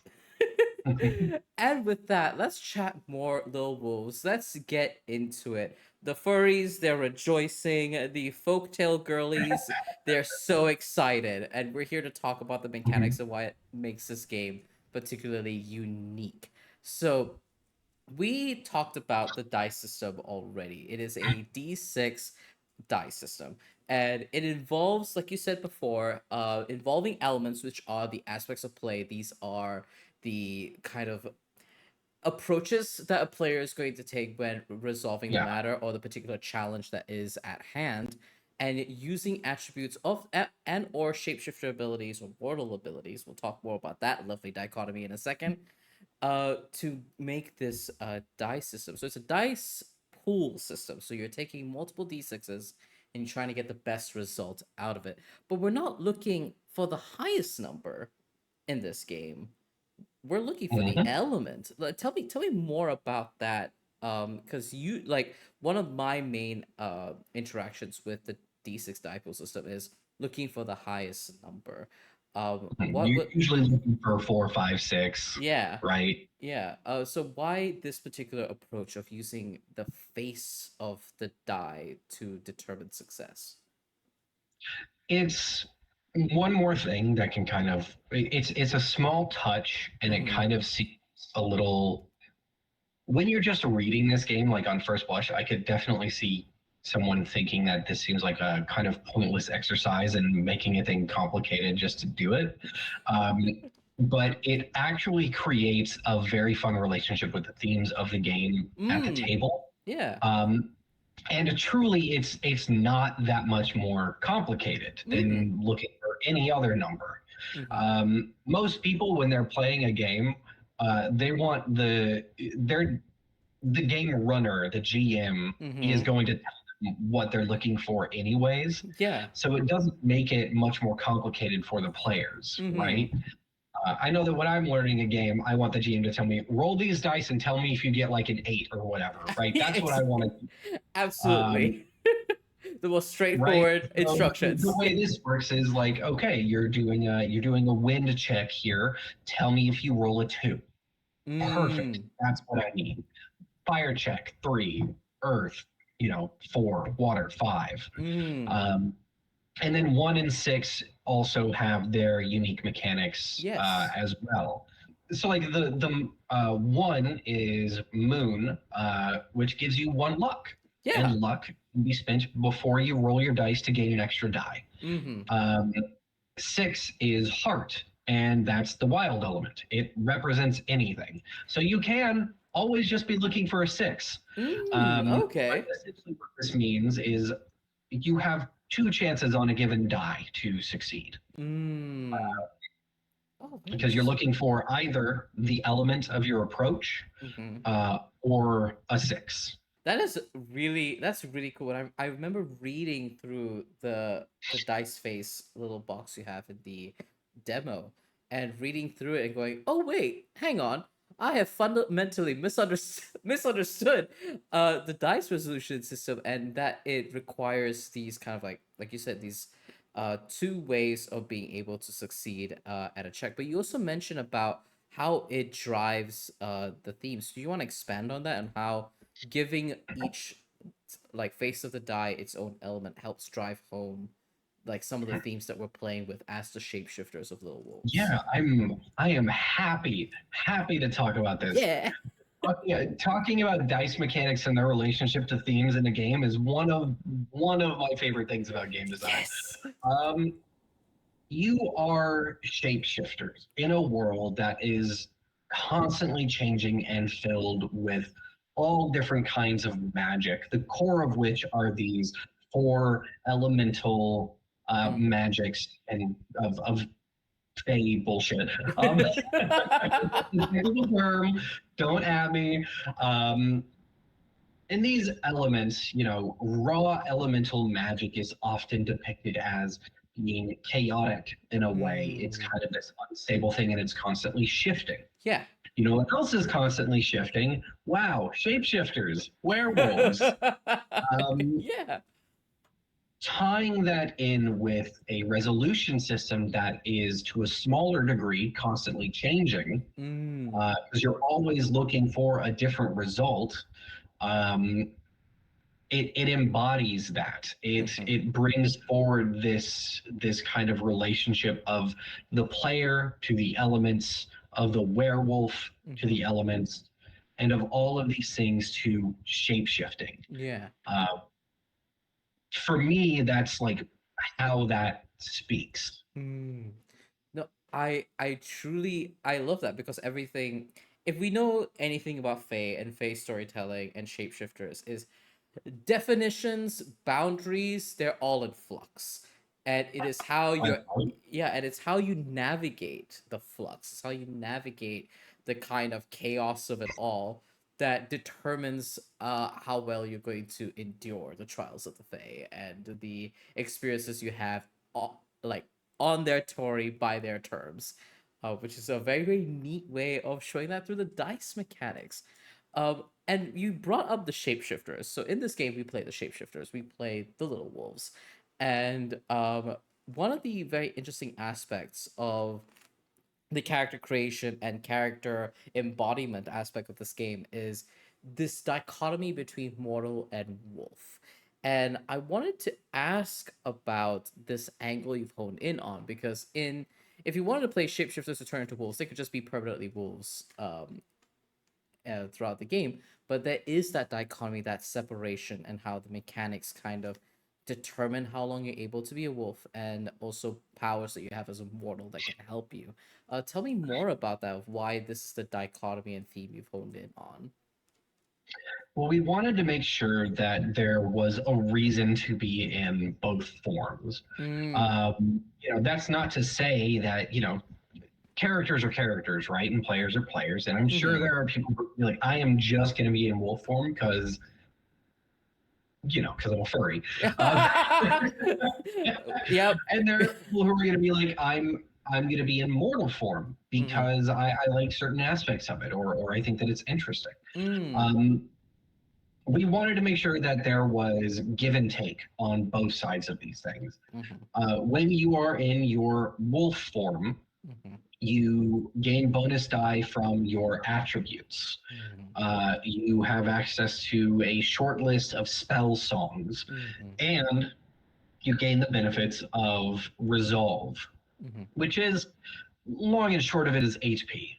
and with that, let's chat more Little Wolves. Let's get into it. The furries, they're rejoicing. The folktale girlies, they're so excited. And we're here to talk about the mechanics and why it makes this game particularly unique. So, we talked about the dice system already. It is a D6 dice system. And it involves, like you said before, involving elements, which are the aspects of play. These are the kind of approaches that a player is going to take when resolving the Yeah. matter or the particular challenge that is at hand, and using attributes of and or shapeshifter abilities or mortal abilities. We'll talk more about that lovely dichotomy in a second. To make this dice system. So it's a dice pool system. So you're taking multiple d6s and you're trying to get the best result out of it. But we're not looking for the highest number in this game. We're looking for the Mhm. element. Like, tell me more about that. Because you like, one of my main interactions with the d6 die pool system is looking for the highest number. You're What usually looking for 4, 5, 6, Yeah. right? Yeah. So why this particular approach of using the face of the die to determine success? It's one more thing that can kind of it's a small touch, and it Mm-hmm. kind of seems a little, when you're just reading this game, like on first blush, I could definitely see someone thinking that this seems like a kind of pointless exercise and making a thing complicated just to do it. But it actually creates a very fun relationship with the themes of the game at the Mm. table. Yeah. Um, and truly, it's not that much more complicated Mm-hmm. than looking for any other number. Mm-hmm. Most people, when they're playing a game, they want the game runner, the GM, is Mm-hmm. going to tell them what they're looking for anyways. Yeah. So it doesn't make it much more complicated for the players, Mm-hmm. right? I know that when I'm learning a game, I want the GM to tell me, roll these dice and tell me if you get like an 8 or whatever, right? That's what I want to do. Um, Absolutely. the most Right. straightforward So the instructions. way this works is like, okay, you're doing a wind check here. Tell me if you roll a 2. Perfect. Mm, That's what I need. Fire check 3, earth, 4, water 5. mm, Um, and then 1 and 6 also have their unique mechanics yes. as well. So like the 1 is moon, which gives you 1 luck, and Yeah. luck can be spent before you roll your dice to gain an extra die. Mm-hmm. Um, 6 is heart, and that's the wild element. It represents anything. So you can always just be looking for a 6. But Okay. essentially what this means is you have 2 chances on a given die to succeed, Mm. Oh, very because you're interesting. looking for either the element of your approach Mm-hmm. or a 6. That's really cool. And I remember reading through the dice face little box you have in the demo and reading through it and going, "Oh wait, hang on. I have fundamentally misunderstood the dice resolution system and that it requires these kind of like you said these two ways of being able to succeed at a check. But you also mentioned about how it drives the themes. Do you want to expand on that and how giving each like face of the die its own element helps drive home like some of the themes that we're playing with as the shapeshifters of Little Wolves? Yeah, I am happy to talk about this. Yeah. Yeah, talking about dice mechanics and their relationship to themes in a game is one of my favorite things about game design. Yes. Um, you are shapeshifters in a world that is constantly changing and filled with all different kinds of magic, the core of which are these 4 elemental Mm. magics and of fey bullshit. Technical term, don't at me. Um, in these elements, raw elemental magic is often depicted as being chaotic in a way. It's Mm. kind of this unstable thing and it's constantly shifting. Yeah. You know what else is constantly shifting? Wow, shapeshifters, werewolves. Um, Yeah. Tying that in with a resolution system that is to a smaller degree constantly changing, Mm. because you're always looking for a different result. Um, it embodies that. It Mm-hmm. it brings forward this kind of relationship of the player to the elements, of the werewolf to Mm-hmm. the elements, and of all of these things to shape shifting. Yeah. Uh, for me, that's like how that speaks. Mm. No, I truly I love that because everything if we know anything about Fae and Fae storytelling and shapeshifters is definitions, boundaries, they're all in flux. And it is how I, you're yeah, and it's how you navigate the flux. It's how you navigate the kind of chaos of it all that determines how well you're going to endure the trials of the Fae and the experiences you have like on their Tory by their terms, which is a very, very neat way of showing that through the dice mechanics. And you brought up the shapeshifters. So in this game, we play the shapeshifters. We play the little wolves, and one of the very interesting aspects of the character creation and character embodiment aspect of this game is this dichotomy between mortal and wolf. And I wanted to ask about this angle you've honed in on because in if you wanted to play shapeshifters to turn into wolves, they could just be permanently wolves throughout the game. But there is that dichotomy, that separation, and how the mechanics kind of determine how long you're able to be a wolf, and also powers that you have as a mortal that can help you. Tell me more about that. Of why this is the dichotomy and theme you've honed in on. well, we wanted to make sure that there was a reason to be in both forms. Mm, That's not to say that characters are characters, right? And players are players. And I'm sure mm-hmm. there are people who be like, I am just going to be in wolf form because I'm a furry. Um, Yep. and there are people who are going to be like, I'm going to be in mortal form Mm-hmm. because I like certain aspects of it, or I think that it's interesting. Mm. Um, we wanted to make sure that there was give and take on both sides of these things. When you are in your wolf form, you gain bonus die from your attributes. You have access to a short list of spell songs, and you gain the benefits of resolve, which is, long and short of it, is HP.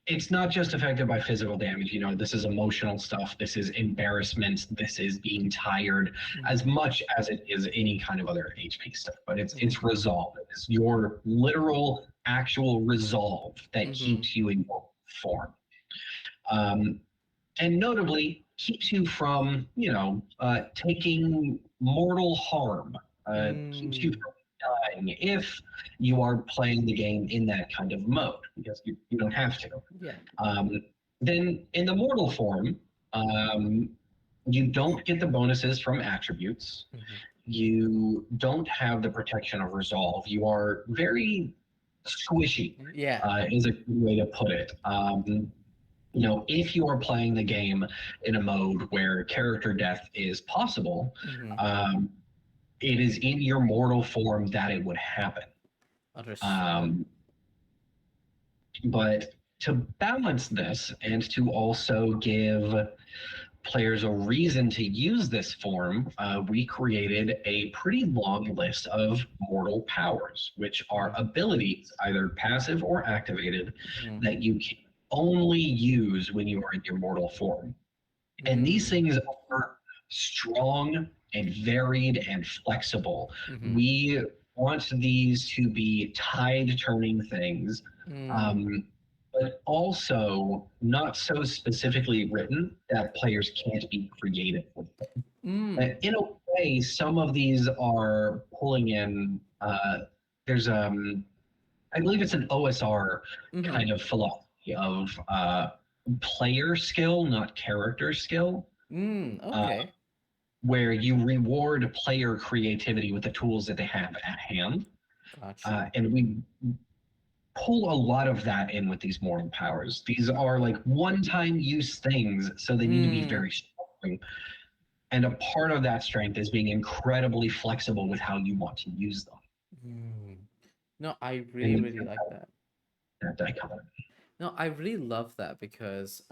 It's not just affected by physical damage. This is emotional stuff. This is embarrassment. This is being tired, as much as it is any kind of other HP stuff. But it's resolve. It's your literal, actual resolve that keeps you in your form, and notably keeps you from taking mortal harm. Keeps you from dying if you are playing the game in that kind of mode, because you don't have to. Then in the mortal form, you don't get the bonuses from attributes. You don't have the protection of resolve. You are very squishy, is a good way to put it. If you are playing the game in a mode where character death is possible, it is in your mortal form that it would happen. But to balance this and to also give players a reason to use this form, we created a pretty long list of mortal powers, which are abilities, either passive or activated, that you can only use when you are in your mortal form. And these things are strong and varied and flexible. We want these to be tide-turning things, but also not so specifically written that players can't be creative with them. In a way, some of these are pulling in, there's, I believe it's an OSR kind of philosophy of player skill, not character skill. Where you reward player creativity with the tools that they have at hand. And we pull a lot of that in with these mortal powers. These are like one-time use things, so they need to be very strong. And a part of that strength is being incredibly flexible with how you want to use them. No, I really like that. That dichotomy. No, I really love that, because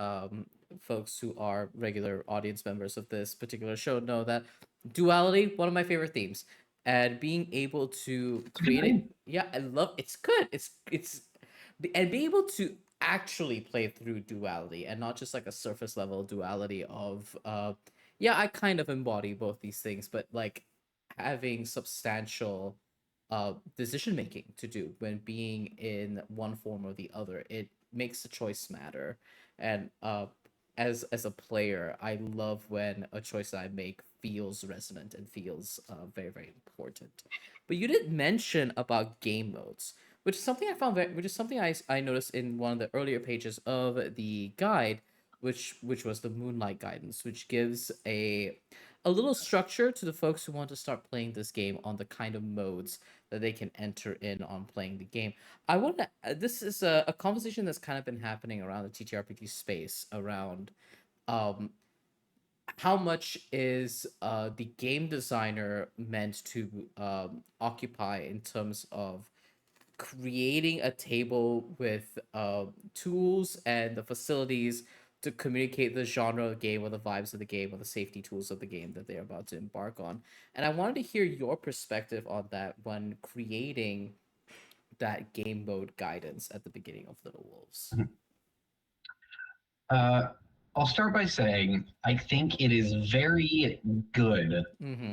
folks who are regular audience members of this particular show know that duality, one of my favorite themes, and being able to create it. I love it's good. It's and being able to actually play through duality and not just like a surface level duality of I kind of embody both these things, but like having substantial decision making to do when being in one form or the other. It makes the choice matter. And as a player, I love when a choice that I make feels resonant and feels very, very important. But you did mention about game modes, which is something I found which is something I noticed in one of the earlier pages of the guide, which was the Moonlight Guidance, which gives a little structure to the folks who want to start playing this game on the kind of modes that they can enter in on playing the game. I want to. This is a conversation that's kind of been happening around the TTRPG space around how much is the game designer meant to occupy in terms of creating a table with tools and the facilities to communicate the genre of the game or the vibes of the game or the safety tools of the game that they're about to embark on. And I wanted to hear your perspective on that when creating that game mode guidance at the beginning of Little Wolves. I'll start by saying I think it is very good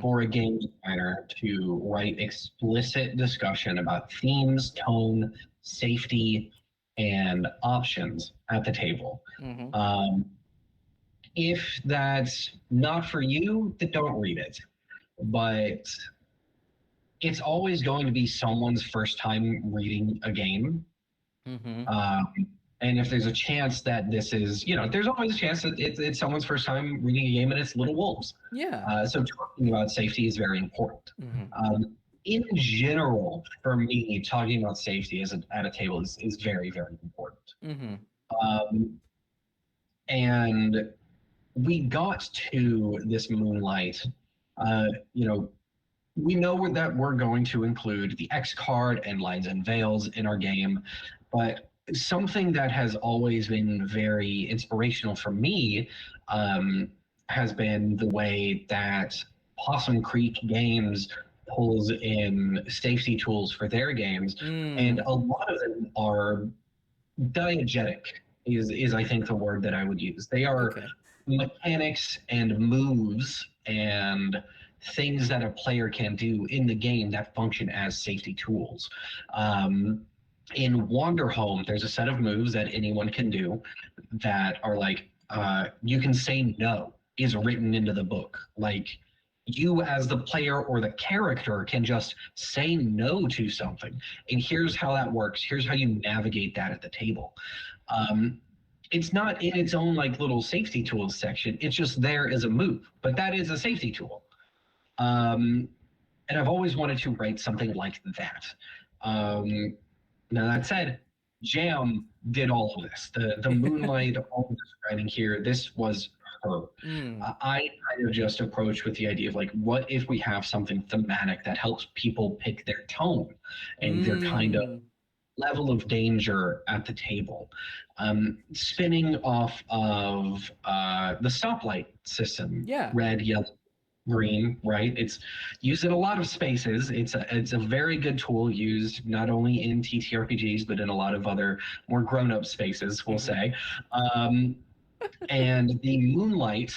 for a game designer to write explicit discussion about themes, tone, safety, and options at the table. If that's not for you, then don't read it. But it's always going to be someone's first time reading a game. And if there's a chance that this is, there's always a chance that it's someone's first time reading a game and it's Little Wolves. So talking about safety is very important. In general, for me, talking about safety at a table is very, very important. And we got to this moonlight, uh, you know, we know that we're going to include the X card and lines and veils in our game, but something that has always been very inspirational for me has been the way that Possum Creek Games pulls in safety tools for their games, and a lot of them are diegetic. Is I think the word that I would use. They are Okay. mechanics and moves and things that a player can do in the game that function as safety tools. In Wanderhome, there's a set of moves that anyone can do that are like you can say no is written into the book. Like you as the player or the character can just say no to something. And here's how that works. Here's how you navigate that at the table. It's not in its own like little safety tools section. It's just there as a move, but that is a safety tool. And I've always wanted to write something like that. Now that said, Jam did all of this. The Moonlight, all of this writing here, this was her. I kind of just approached with the idea of like, what if we have something thematic that helps people pick their tone and their kind of level of danger at the table. Spinning off of the stoplight system, Yeah. red, yellow, green, right? It's used in a lot of spaces. It's a very good tool used not only in TTRPGs but in a lot of other more grown-up spaces, we'll say. And the Moonlight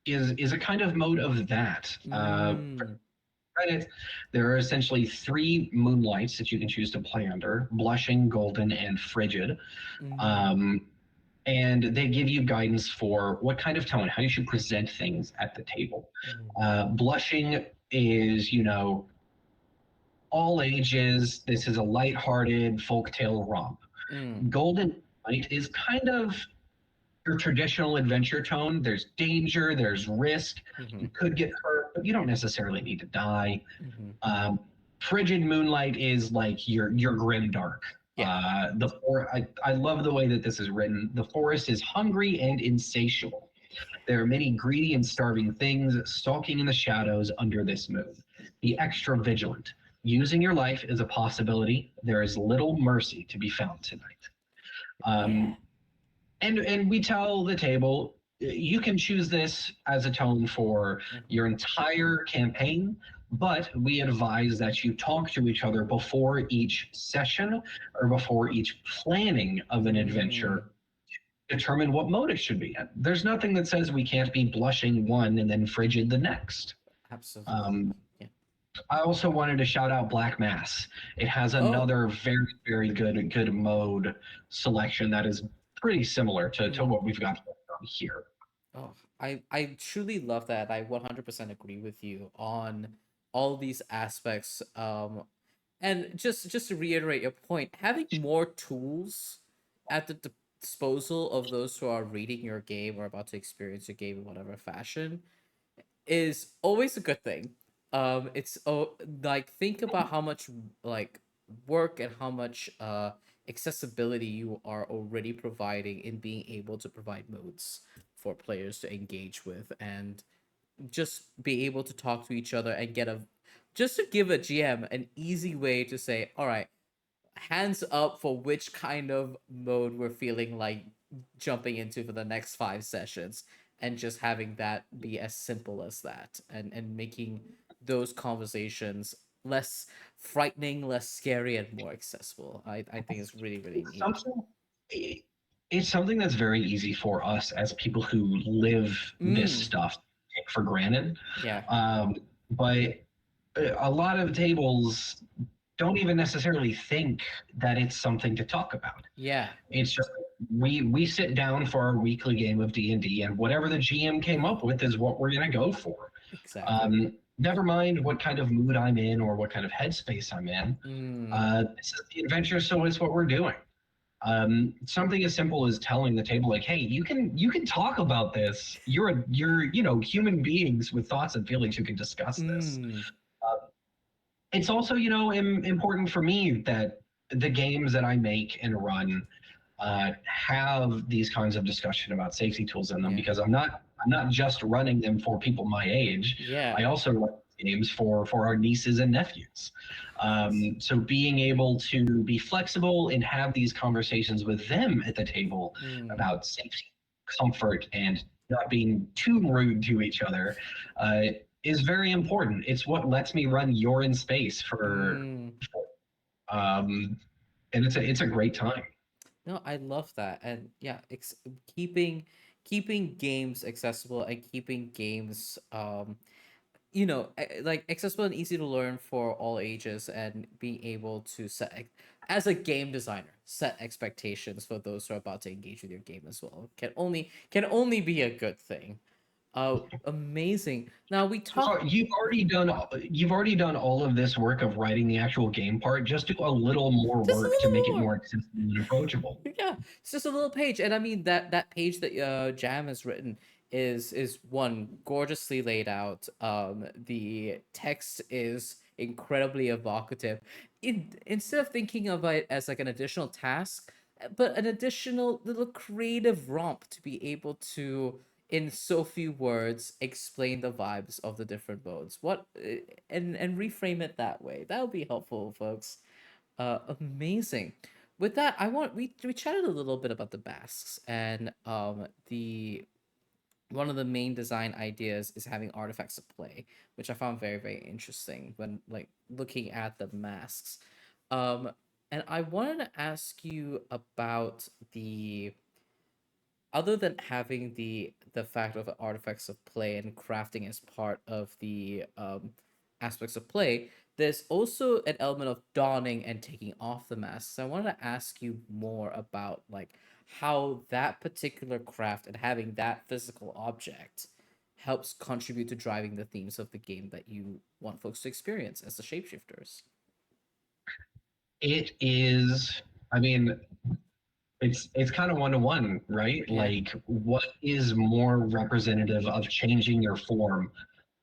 is a kind of mode of that. There are essentially 3 moonlights that you can choose to play under: blushing, golden, and frigid. And they give you guidance for what kind of tone, how you should present things at the table. Blushing is, all ages. This is a lighthearted folktale romp. Golden light is kind of your traditional adventure tone. There's danger, there's risk. You could get hurt, but you don't necessarily need to die. Frigid moonlight is like your grim dark. Yeah. I love the way that this is written. The forest is hungry and insatiable. There are many greedy and starving things stalking in the shadows under this moon. Be extra vigilant. Using your life is a possibility. There is little mercy to be found tonight. And we tell the table, you can choose this as a tone for your entire campaign, but we advise that you talk to each other before each session or before each planning of an adventure to determine what mode it should be in. There's nothing that says we can't be blushing one and then frigid the next. Absolutely. I also wanted to shout out Black Mass. It has another very, very good mode selection that is pretty similar to what we've got here. Oh, I truly love that. I 100% agree with you on all these aspects. And just to reiterate your point, having more tools at the disposal of those who are reading your game or about to experience your game in whatever fashion is always a good thing. It's like, think about how much like work and how much accessibility you are already providing in being able to provide modes for players to engage with, and just be able to talk to each other and just to give a GM an easy way to say, all right, hands up for which kind of mode we're feeling like jumping into for the next 5 sessions, and just having that be as simple as that, and making those conversations less frightening, less scary, and more accessible. I think it's really, really neat. It's something that's very easy for us as people who live this stuff to take for granted. But a lot of tables don't even necessarily think that it's something to talk about. It's just we sit down for our weekly game of D&D, and whatever the GM came up with is what we're going to go for. Exactly. Never mind what kind of mood I'm in or what kind of headspace I'm in. This is the adventure, so it's what we're doing. Something as simple as telling the table, like, hey, you can talk about this. You're human beings with thoughts and feelings who can discuss this. It's also important for me that the games that I make and run have these kinds of discussion about safety tools in them, Yeah. because I'm not just running them for people my age. Yeah. I also run games for our nieces and nephews. So being able to be flexible and have these conversations with them at the table Mm, about safety, comfort, and not being too rude to each other uh, is very important. It's what lets me run You're in Space mm. um, and it's a great time. No, I love that, and yeah, keeping games accessible and keeping games like accessible and easy to learn for all ages, and being able to as a game designer, set expectations for those who are about to engage with your game as well. Can only be a good thing. Amazing. Now we talk So you've already done all of this work of writing the actual game part. Just do a little more just a work to little make bit it more. more accessible and approachable. Yeah, it's just a little page, and I mean that page that Jam has written is one gorgeously laid out. The text is incredibly evocative. Instead of thinking of it as like an additional task, but an additional little creative romp to be able to, in so few words, explain the vibes of the different modes. And reframe it that way. That would be helpful, folks. Amazing. With that, we chatted a little bit about the masks, and the one of the main design ideas is having artifacts of play, which I found very, very interesting when like looking at the masks. Um and I wanted to ask you about the, other than having the fact of artifacts of play and crafting as part of the aspects of play, there's also an element of donning and taking off the mask. So I wanted to ask you more about like how that particular craft and having that physical object helps contribute to driving the themes of the game that you want folks to experience as the shapeshifters. It is. I mean, it's kind of one to one, right? Yeah. Like, what is more representative of changing your form,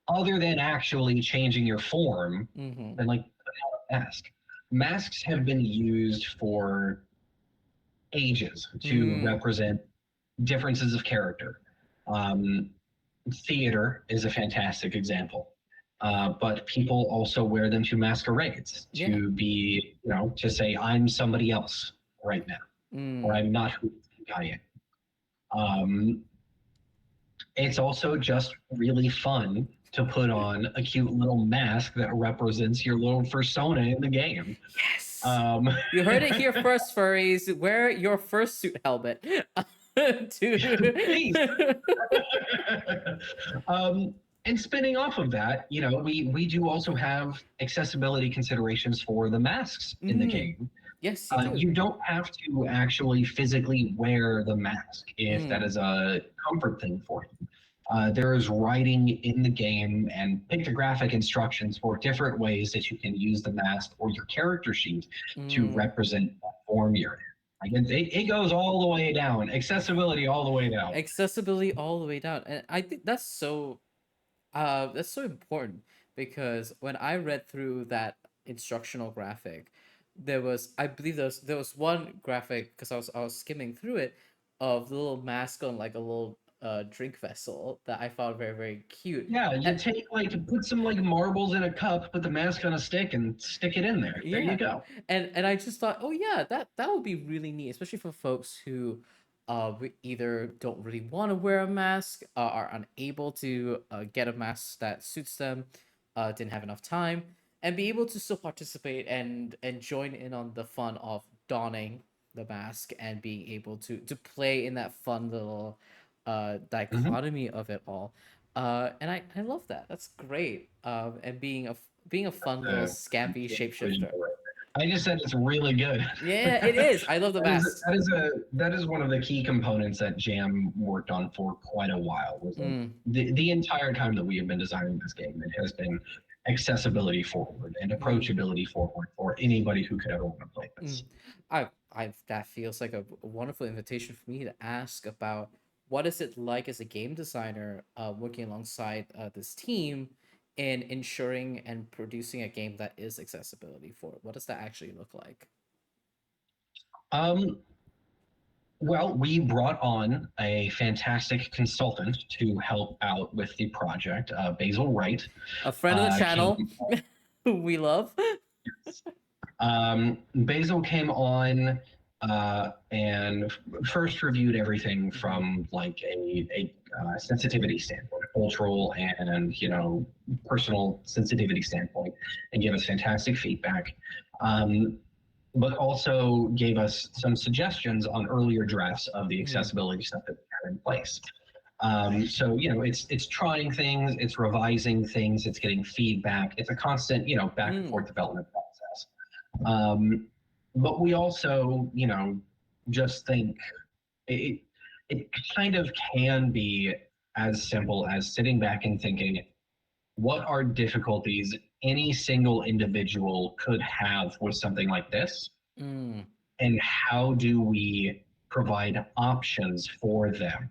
other than actually changing your form, Mm-hmm. than like a mask? Masks have been used for ages to Mm. represent differences of character. Um, Theater is a fantastic example. But people also wear them to masquerades Yeah. to be, to say, I'm somebody else right now, or Mm. I'm not who I am. Um, it's also just really fun to put on a cute little mask that represents your little persona in the game. Yes. Um, You heard it here first, furries. Wear your fursuit helmet. Please. to um, and spinning off of that, we do also have accessibility considerations for the masks in the mm, game. yes, you do. You don't have to actually physically wear the mask if that Mm, is a comfort thing for you. There is writing in the game and pictographic instructions for different ways that you can use the mask or your character sheet to mm. represent what form you're in. Like it goes all the way down, accessibility all the way down. Accessibility all the way down, and I think that's so important, because when I read through that instructional graphic, I believe there was one graphic, because I was skimming through it, of the little mask on like a little drink vessel that I found very, very cute. Yeah, you take put some marbles in a cup, put the mask on a stick, and stick it in there. There you Yeah, go. and I just thought, oh yeah, that would be really neat, especially for folks who either don't really want to wear a mask, are unable to get a mask that suits them, didn't have enough time, and be able to still participate and join in on the fun of donning the mask and being able to play in that fun little Hmm. dichotomy of it all. And I love that. That's great. And being a fun little scampy shapeshifter. I just said it's really good. Yeah, it is. I love the That is masks. that is one of the key components that Jam worked on for quite a while. Was like Mm, the entire time that we have been designing this game, it has been accessibility forward and mm, approachability forward for anybody who could ever want to play mm. this. I that feels like a wonderful invitation for me to ask about what is it like as a game designer, working alongside this team in ensuring and producing a game that is accessibility for. What does that actually look like? Um, Well, we brought on a fantastic consultant to help out with the project. Basil Wright A friend of the channel, came. who we love. Basil came on and first reviewed everything from like a sensitivity standpoint, a cultural and personal sensitivity standpoint, and gave us fantastic feedback. But also gave us some suggestions on earlier drafts of the accessibility stuff that we had in place. So it's trying things, it's revising things, it's getting feedback. It's a constant back and forth development process. But we also just think it kind of can be as simple as sitting back and thinking, what are difficulties any single individual could have with something like this? And how do we provide options for them?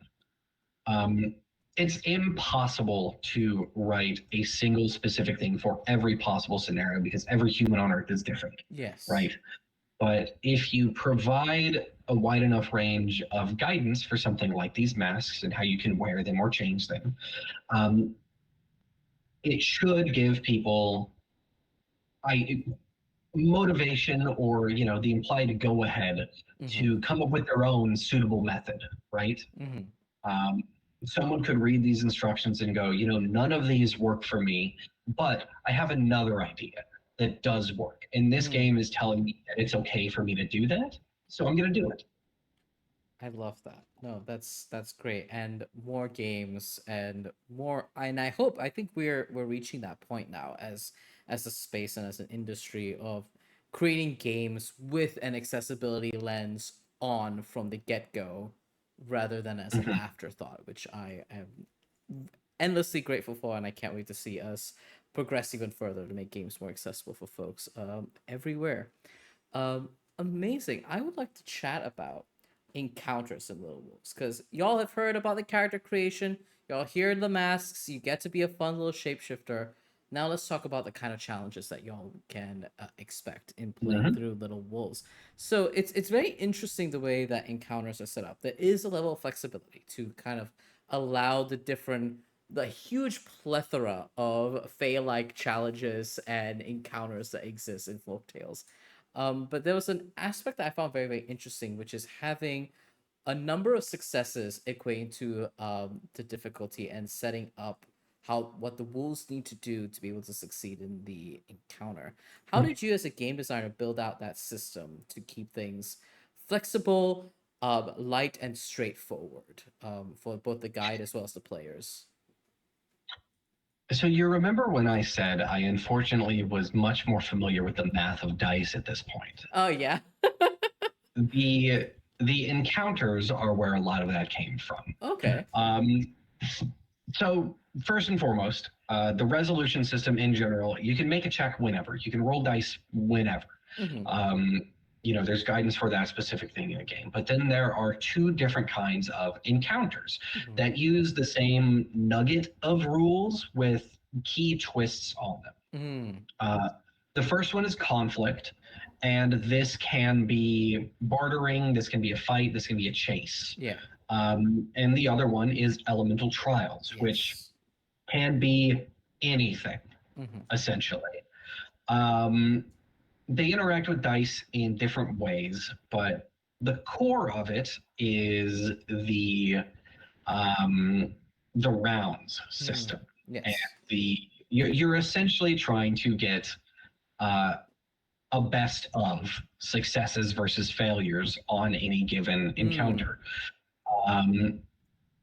It's impossible to write a single specific thing for every possible scenario because every human on Earth is different. Yes. Right. But if you provide a wide enough range of guidance for something like these masks and how you can wear them or change them, it should give people motivation or the implied go ahead to come up with their own suitable method, right? Someone could read these instructions and go, none of these work for me, but I have another idea that does work. And this game is telling me that it's okay for me to do that, so I'm going to do it. I love that. No, that's great. And more games and more, and I think we're reaching that point now as a space and as an industry of creating games with an accessibility lens on from the get-go rather than as an afterthought, which I am endlessly grateful for, and I can't wait to see us progress even further to make games more accessible for folks everywhere. Amazing. I would like to chat about encounters in Little Wolves because y'all have heard about the character creation. Y'all hear the masks. You get to be a fun little shapeshifter. Now let's talk about the kind of challenges that y'all can expect in playing through Little Wolves. So it's very interesting the way that encounters are set up. There is a level of flexibility to kind of allow the huge plethora of Fey-like challenges and encounters that exist in folktales. But there was an aspect that I found very, very interesting, which is having a number of successes equating to the difficulty and setting up what the wolves need to do to be able to succeed in the encounter. How did you, as a game designer, build out that system to keep things flexible, light, and straightforward for both the guide as well as the players? So you remember when I said I unfortunately was much more familiar with the math of dice at this point? Oh yeah. The encounters are where a lot of that came from. Okay. So first and foremost, the resolution system in general, you can make a check whenever. You can roll dice whenever. There's guidance for that specific thing in a game. But then there are two different kinds of encounters that use the same nugget of rules with key twists on them. The first one is conflict, and this can be bartering, this can be a fight, this can be a chase. Yeah. And the other one is elemental trials, which can be anything, essentially. They interact with dice in different ways, but the core of it is the rounds system. Yes. And you're essentially trying to get a best of successes versus failures on any given encounter.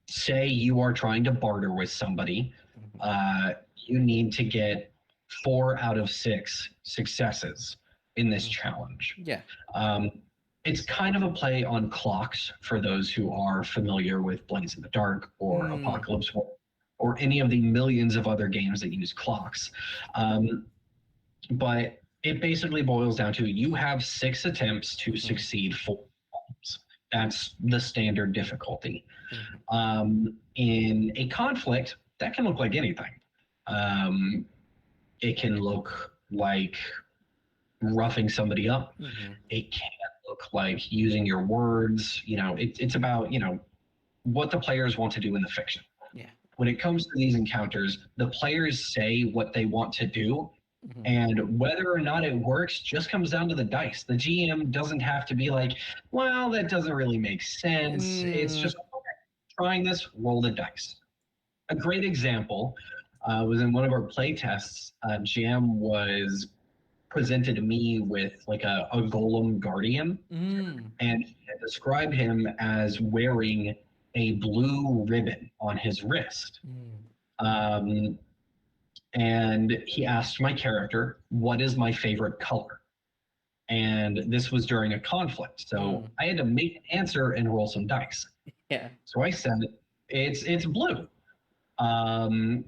Say you are trying to barter with somebody, you need to get 4 out of 6 successes in this challenge. Yeah. It's kind of a play on clocks for those who are familiar with Blaze in the Dark or Apocalypse War or any of the millions of other games that use clocks. But it basically boils down to you have 6 attempts to succeed 4 times. That's the standard difficulty. In a conflict, that can look like anything. It can look like roughing somebody up. It can look like, using your words. It's about what the players want to do in the fiction. Yeah. When it comes to these encounters, the players say what they want to do, and whether or not it works just comes down to the dice. The GM doesn't have to be like, well, that doesn't really make sense. It's just, okay, trying this, roll the dice. A great example was in one of our play tests. Jam was presented to me with like a golem guardian, and he had described him as wearing a blue ribbon on his wrist. Um, and he asked my character, "What is my favorite color?" And this was during a conflict, so I had to make an answer and roll some dice. Yeah. So I said, "It's blue," and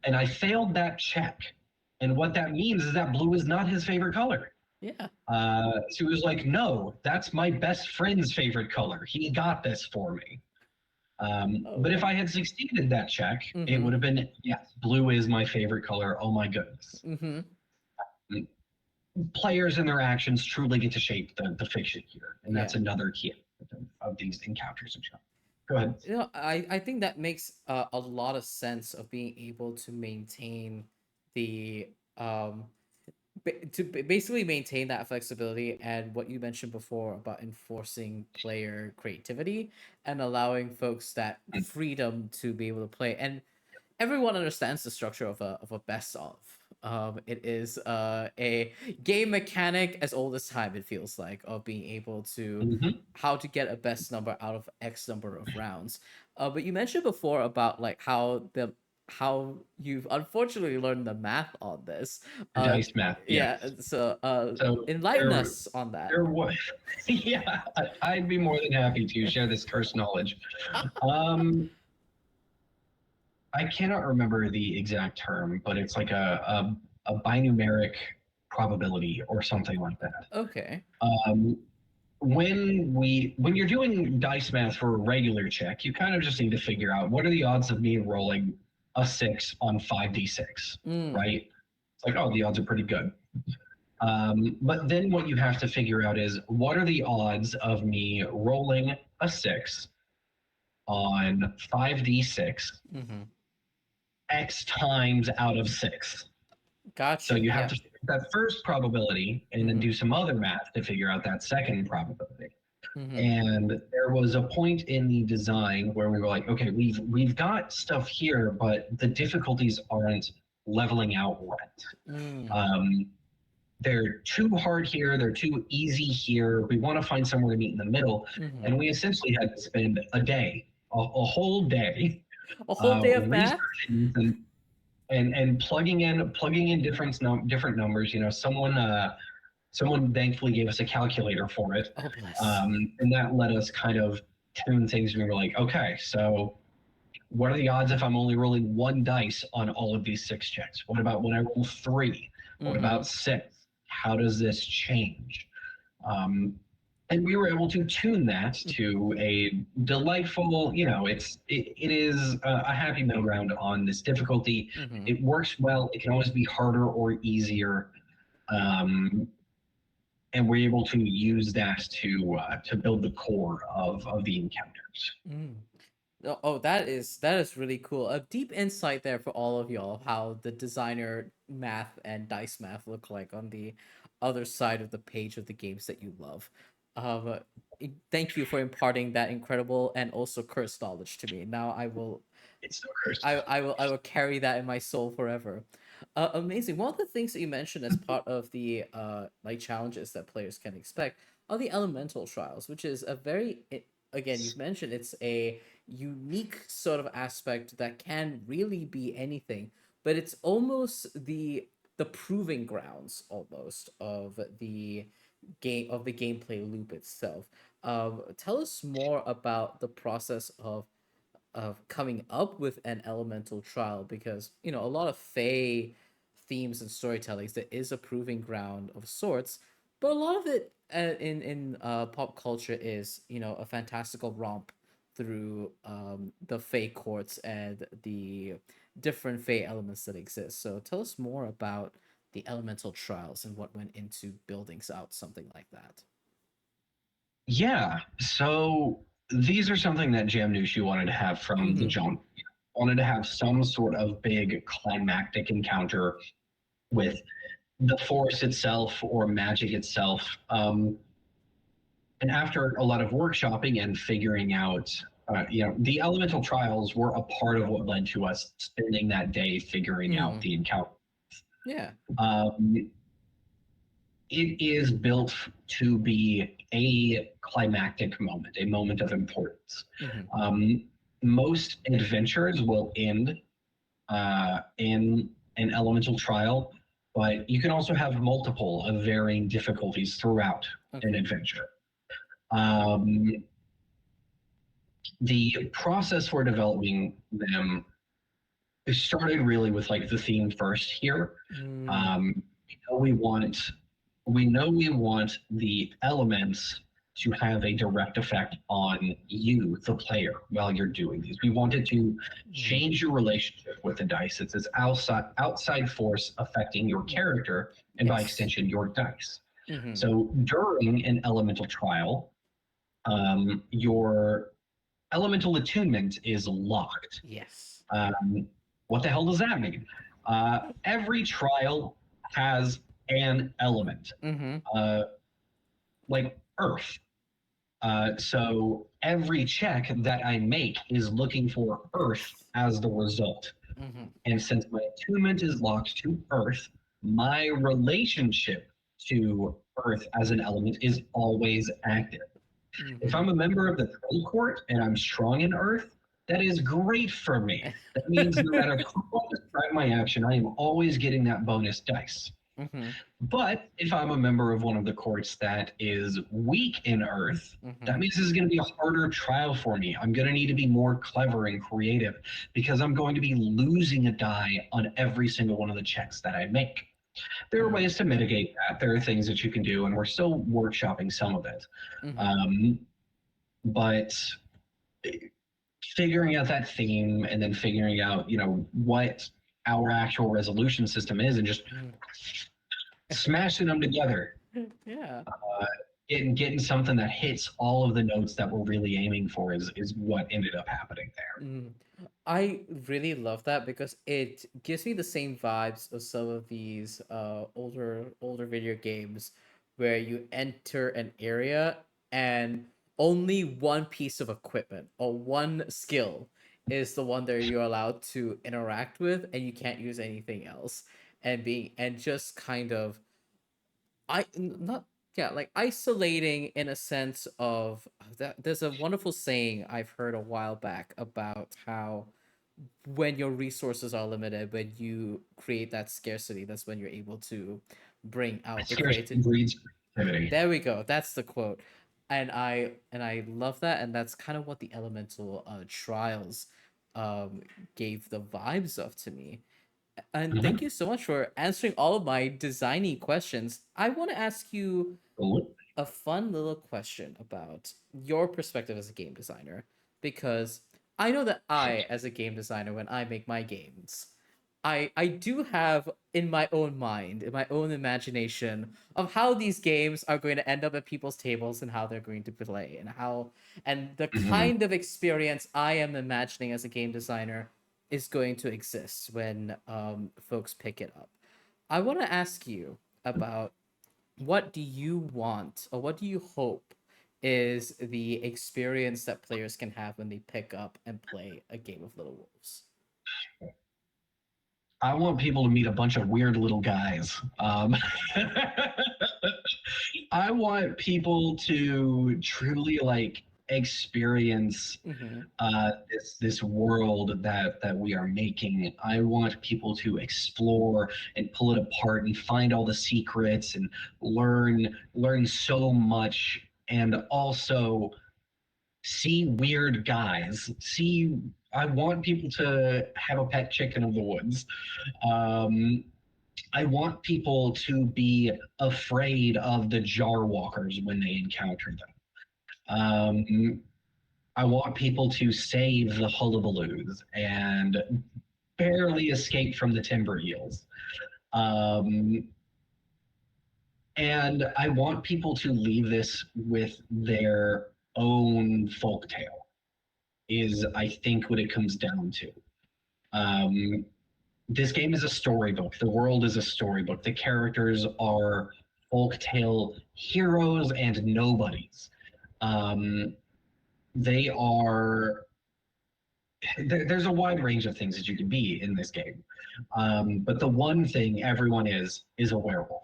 I failed that check. And what that means is that blue is not his favorite color. Yeah. So he was like, "No, that's my best friend's favorite color. He got this for me." But if I had succeeded that check, it would have been, yes, blue is my favorite color. Oh my goodness. Players and their actions truly get to shape the fiction here. And that's another key of these encounters and stuff. Go ahead. I think that makes a lot of sense of being able to maintain the basically maintain that flexibility and what you mentioned before about enforcing player creativity and allowing folks that freedom to be able to play. And everyone understands the structure of a best of. It is a game mechanic as old as time, it feels like, of being able to how to get a best number out of X number of rounds. But you mentioned before about like how you've unfortunately learned the math on this. Dice math, Yeah, yes. so enlighten us on that. There was, yeah, I'd be more than happy to share this cursed knowledge. I cannot remember the exact term, but it's like a binumeric probability or something like that. Okay. When you're doing dice math for a regular check, you kind of just need to figure out what are the odds of me rolling a 6 on 5d6, right? It's like, oh, the odds are pretty good. But then what you have to figure out is what are the odds of me rolling a 6 on 5d6 X times out of 6. Gotcha. So you have to figure that first probability and then do some other math to figure out that second probability. And there was a point in the design where we were like, okay, we've got stuff here, but the difficulties aren't leveling out right. They're too hard here, they're too easy here. We want to find somewhere to meet in the middle. And we essentially had to spend a day, a whole day, a whole day of math, and plugging in different numbers. Someone thankfully gave us a calculator for it. Oh, bless. And that let us kind of tune things. We were like, okay, so what are the odds if I'm only rolling one dice on all of these 6 checks? What about when I roll 3? What about 6? How does this change? And we were able to tune that to a delightful, it is a happy middle ground on this difficulty. It works well. It can always be harder or easier. And we're able to use that to build the core of the encounters. Oh, that is really cool. A deep insight there for all of y'all, how the designer math and dice math look like on the other side of the page of the games that you love. Thank you for imparting that incredible and also cursed knowledge to me. Now I will. It's so cursed. I will carry that in my soul forever. Amazing. One of the things that you mentioned as part of the like challenges that players can expect are the elemental trials, which is a very again, you've mentioned it's a unique sort of aspect that can really be anything, but it's almost the proving grounds almost of the gameplay loop itself. Tell us more about the process of coming up with an elemental trial, because a lot of Fae themes and storytellings, there is a proving ground of sorts, but a lot of it in pop culture is a fantastical romp through the Fae courts and the different Fae elements that exist. So tell us more about the elemental trials and what went into building out something like that. Yeah. So these are something that Jamnushi wanted to have from the jump. Wanted to have some sort of big climactic encounter with the force itself or magic itself. And after a lot of workshopping and figuring out, the elemental trials were a part of what led to us spending that day figuring out the encounter. Yeah. It is built to be a climactic moment, a moment of importance. Most adventures will end in an elemental trial, but you can also have multiple of varying difficulties throughout an adventure. The process for developing them started really with like the theme first here. We know we want the elements to have a direct effect on you, the player, while you're doing these. We wanted to change your relationship with the dice. It's this outside force affecting your character and by extension your dice. So during an elemental trial, your elemental attunement is locked. Yes. What the hell does that mean? Every trial has an element, like earth. So every check that I make is looking for earth as the result. And since my attunement is locked to earth, my relationship to earth as an element is always active. If I'm a member of the troll court and I'm strong in earth, that is great for me. That means no matter how I describe my action, I am always getting that bonus dice. But if I'm a member of one of the courts that is weak in earth, that means this is going to be a harder trial for me. I'm going to need to be more clever and creative because I'm going to be losing a die on every single one of the checks that I make. There are ways to mitigate that. There are things that you can do, and we're still workshopping some of it. But figuring out that theme and then figuring out, what our actual resolution system is and just smashing them together. Yeah. Getting something that hits all of the notes that we're really aiming for is what ended up happening there. I really love that because it gives me the same vibes of some of these older video games where you enter an area and only one piece of equipment or one skill is the one that you're allowed to interact with and you can't use anything else and just kind of not like isolating in a sense of that. There's a wonderful saying I've heard a while back about how when your resources are limited, when you create that scarcity, that's when you're able to bring out the creativity. Breeds creativity. There we go. That's the quote. And I love that, and that's kind of what the elemental trials gave the vibes of to me. And thank you so much for answering all of my designy questions. I want to ask you a fun little question about your perspective as a game designer, because I know that I, as a game designer, when I make my games, I do have in my own mind, in my own imagination, of how these games are going to end up at people's tables and how they're going to play and the kind of experience I am imagining as a game designer is going to exist when folks pick it up. I want to ask you about what do you want or what do you hope is the experience that players can have when they pick up and play a game of Little Wolves? I want people to meet a bunch of weird little guys. I want people to truly experience this world that we are making. I want people to explore and pull it apart and find all the secrets and learn so much, and also see weird guys. I want people to have a pet chicken of the woods. I want people to be afraid of the jar walkers when they encounter them. I want people to save the hullabaloos and barely escape from the timber eels. And And I want people to leave this with their own folktale, is I think what it comes down to. Um, this game is a storybook. The world is a storybook. The characters are folktale heroes and nobodies. Um, they are. There's a wide range of things that you can be in this game, but the one thing everyone is a werewolf.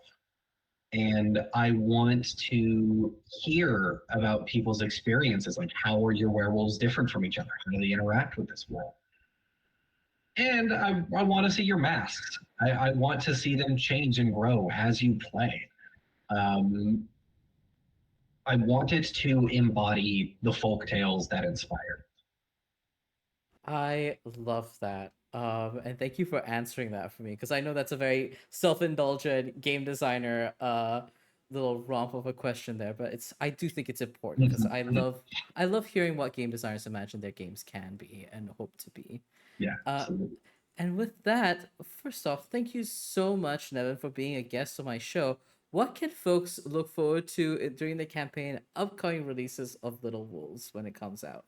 And I want to hear about people's experiences. Like, how are your werewolves different from each other? How do they interact with this world? And I want to see your masks. I want to see them change and grow as you play. Um, I wanted to embody the folk tales that inspired. I love that. And thank you for answering that for me, because I know that's a very self-indulgent game designer little romp of a question there, but I do think it's important because I love hearing what game designers imagine their games can be and hope to be. Yeah, Uh, absolutely. and with that, first off, thank you so much, Nevyn, for being a guest on my show. What can folks look forward to during the campaign upcoming releases of Little Wolves when it comes out?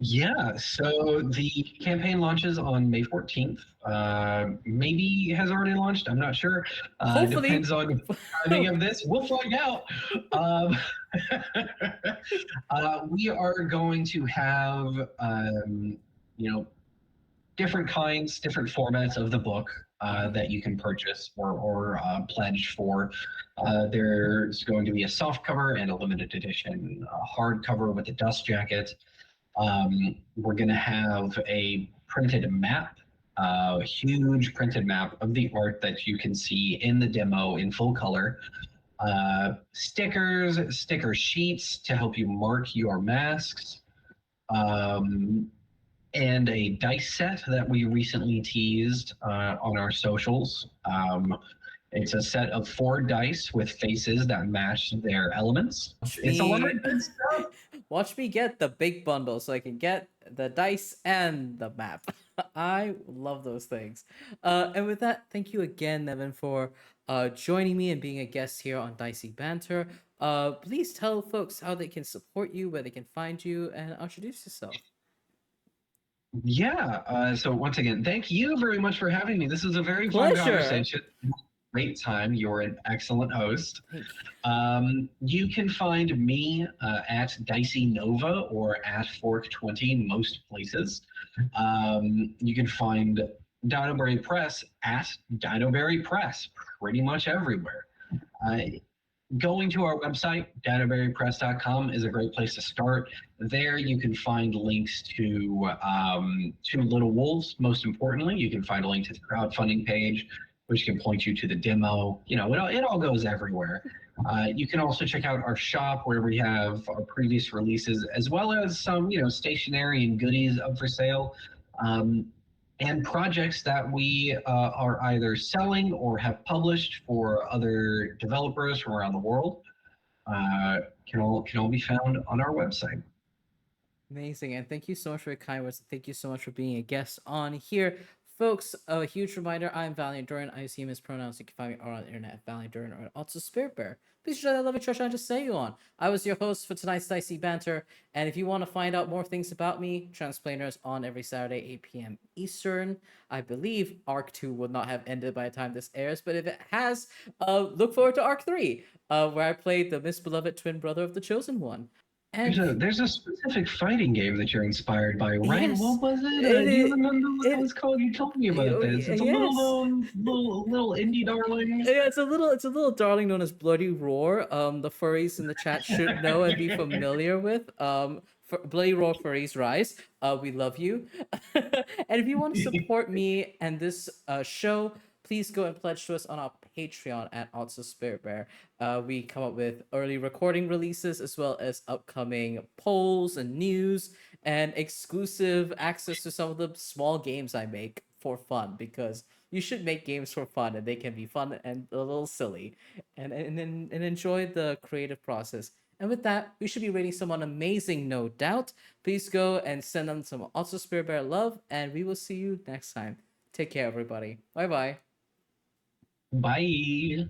Yeah, so the campaign launches on May 14th. Maybe has already launched. I'm not sure. Hopefully. Depends on timing of this. We'll find out. Um, we are going to have, you know, different kinds, different formats of the book that you can purchase or pledge for. There's going to be a soft cover and a limited edition hardcover with a dust jacket. We're going to have a printed map, a huge printed map of the art that you can see in the demo in full color. Stickers, sticker sheets to help you mark your masks, and a dice set that we recently teased on our socials. It's a set of 4 dice with faces that match their elements. Watch It's a lot me of good stuff. watch me get the big bundle so I can get the dice and the map. I love those things. And with that, thank you again, Nevyn, for joining me and being a guest here on Dicey Banter. Please tell folks how they can support you, where they can find you, and introduce yourself. Yeah. So once again, thank you very much for having me. This is a very fun Pleasure. conversation. Great time. You're an excellent host. Thank you. You can find me at Dicey Nova or at Fork20 most places. You can find Dinoberry Press at Dinoberry Press pretty much everywhere. Going to our website, dinoberrypress.com, is a great place to start. There you can find links to Little Wolves. Most importantly, you can find a link to the crowdfunding page, which can point you to the demo. You know, it all goes everywhere. You can also check out our shop where we have our previous releases, as well as some, stationery and goodies up for sale. And projects that we are either selling or have published for other developers from around the world can all be found on our website. Amazing. And thank you so much for your kind words. Thank you so much for being a guest on here. Folks, a huge reminder, I'm Valiant Duran. I use him as pronouns. You can find me on the internet at Valiant Duran or also SpiritBear. Please share that lovely treasure I just say you on. I was your host for tonight's Dicey Banter. And if you want to find out more things about me, Transplainers on every Saturday, 8 p.m. Eastern. I believe Arc 2 will not have ended by the time this airs, but if it has, look forward to Arc 3, where I played the misbeloved twin brother of the Chosen One. And There's a specific fighting game that you're inspired by, right? yes, What was it? it Do you is. remember what it It was called? You told me about this. It's a little yes. little indie darling. Yeah, it's a little darling known as Bloody Roar. The furries in the chat should know and be familiar with. Bloody Roar Furries Rise. We love you. And if you want to support me and this show, please go and pledge to us on our Patreon at Otso Spirit Bear. We come up with early recording releases as well as upcoming polls and news and exclusive access to some of the small games I make for fun, because you should make games for fun and they can be fun and a little silly and enjoy the creative process. And with that, we should be rating someone amazing, no doubt. Please go and send them some also Spirit Bear love, and we will see you next time. Take care, everybody. Bye bye. Bye.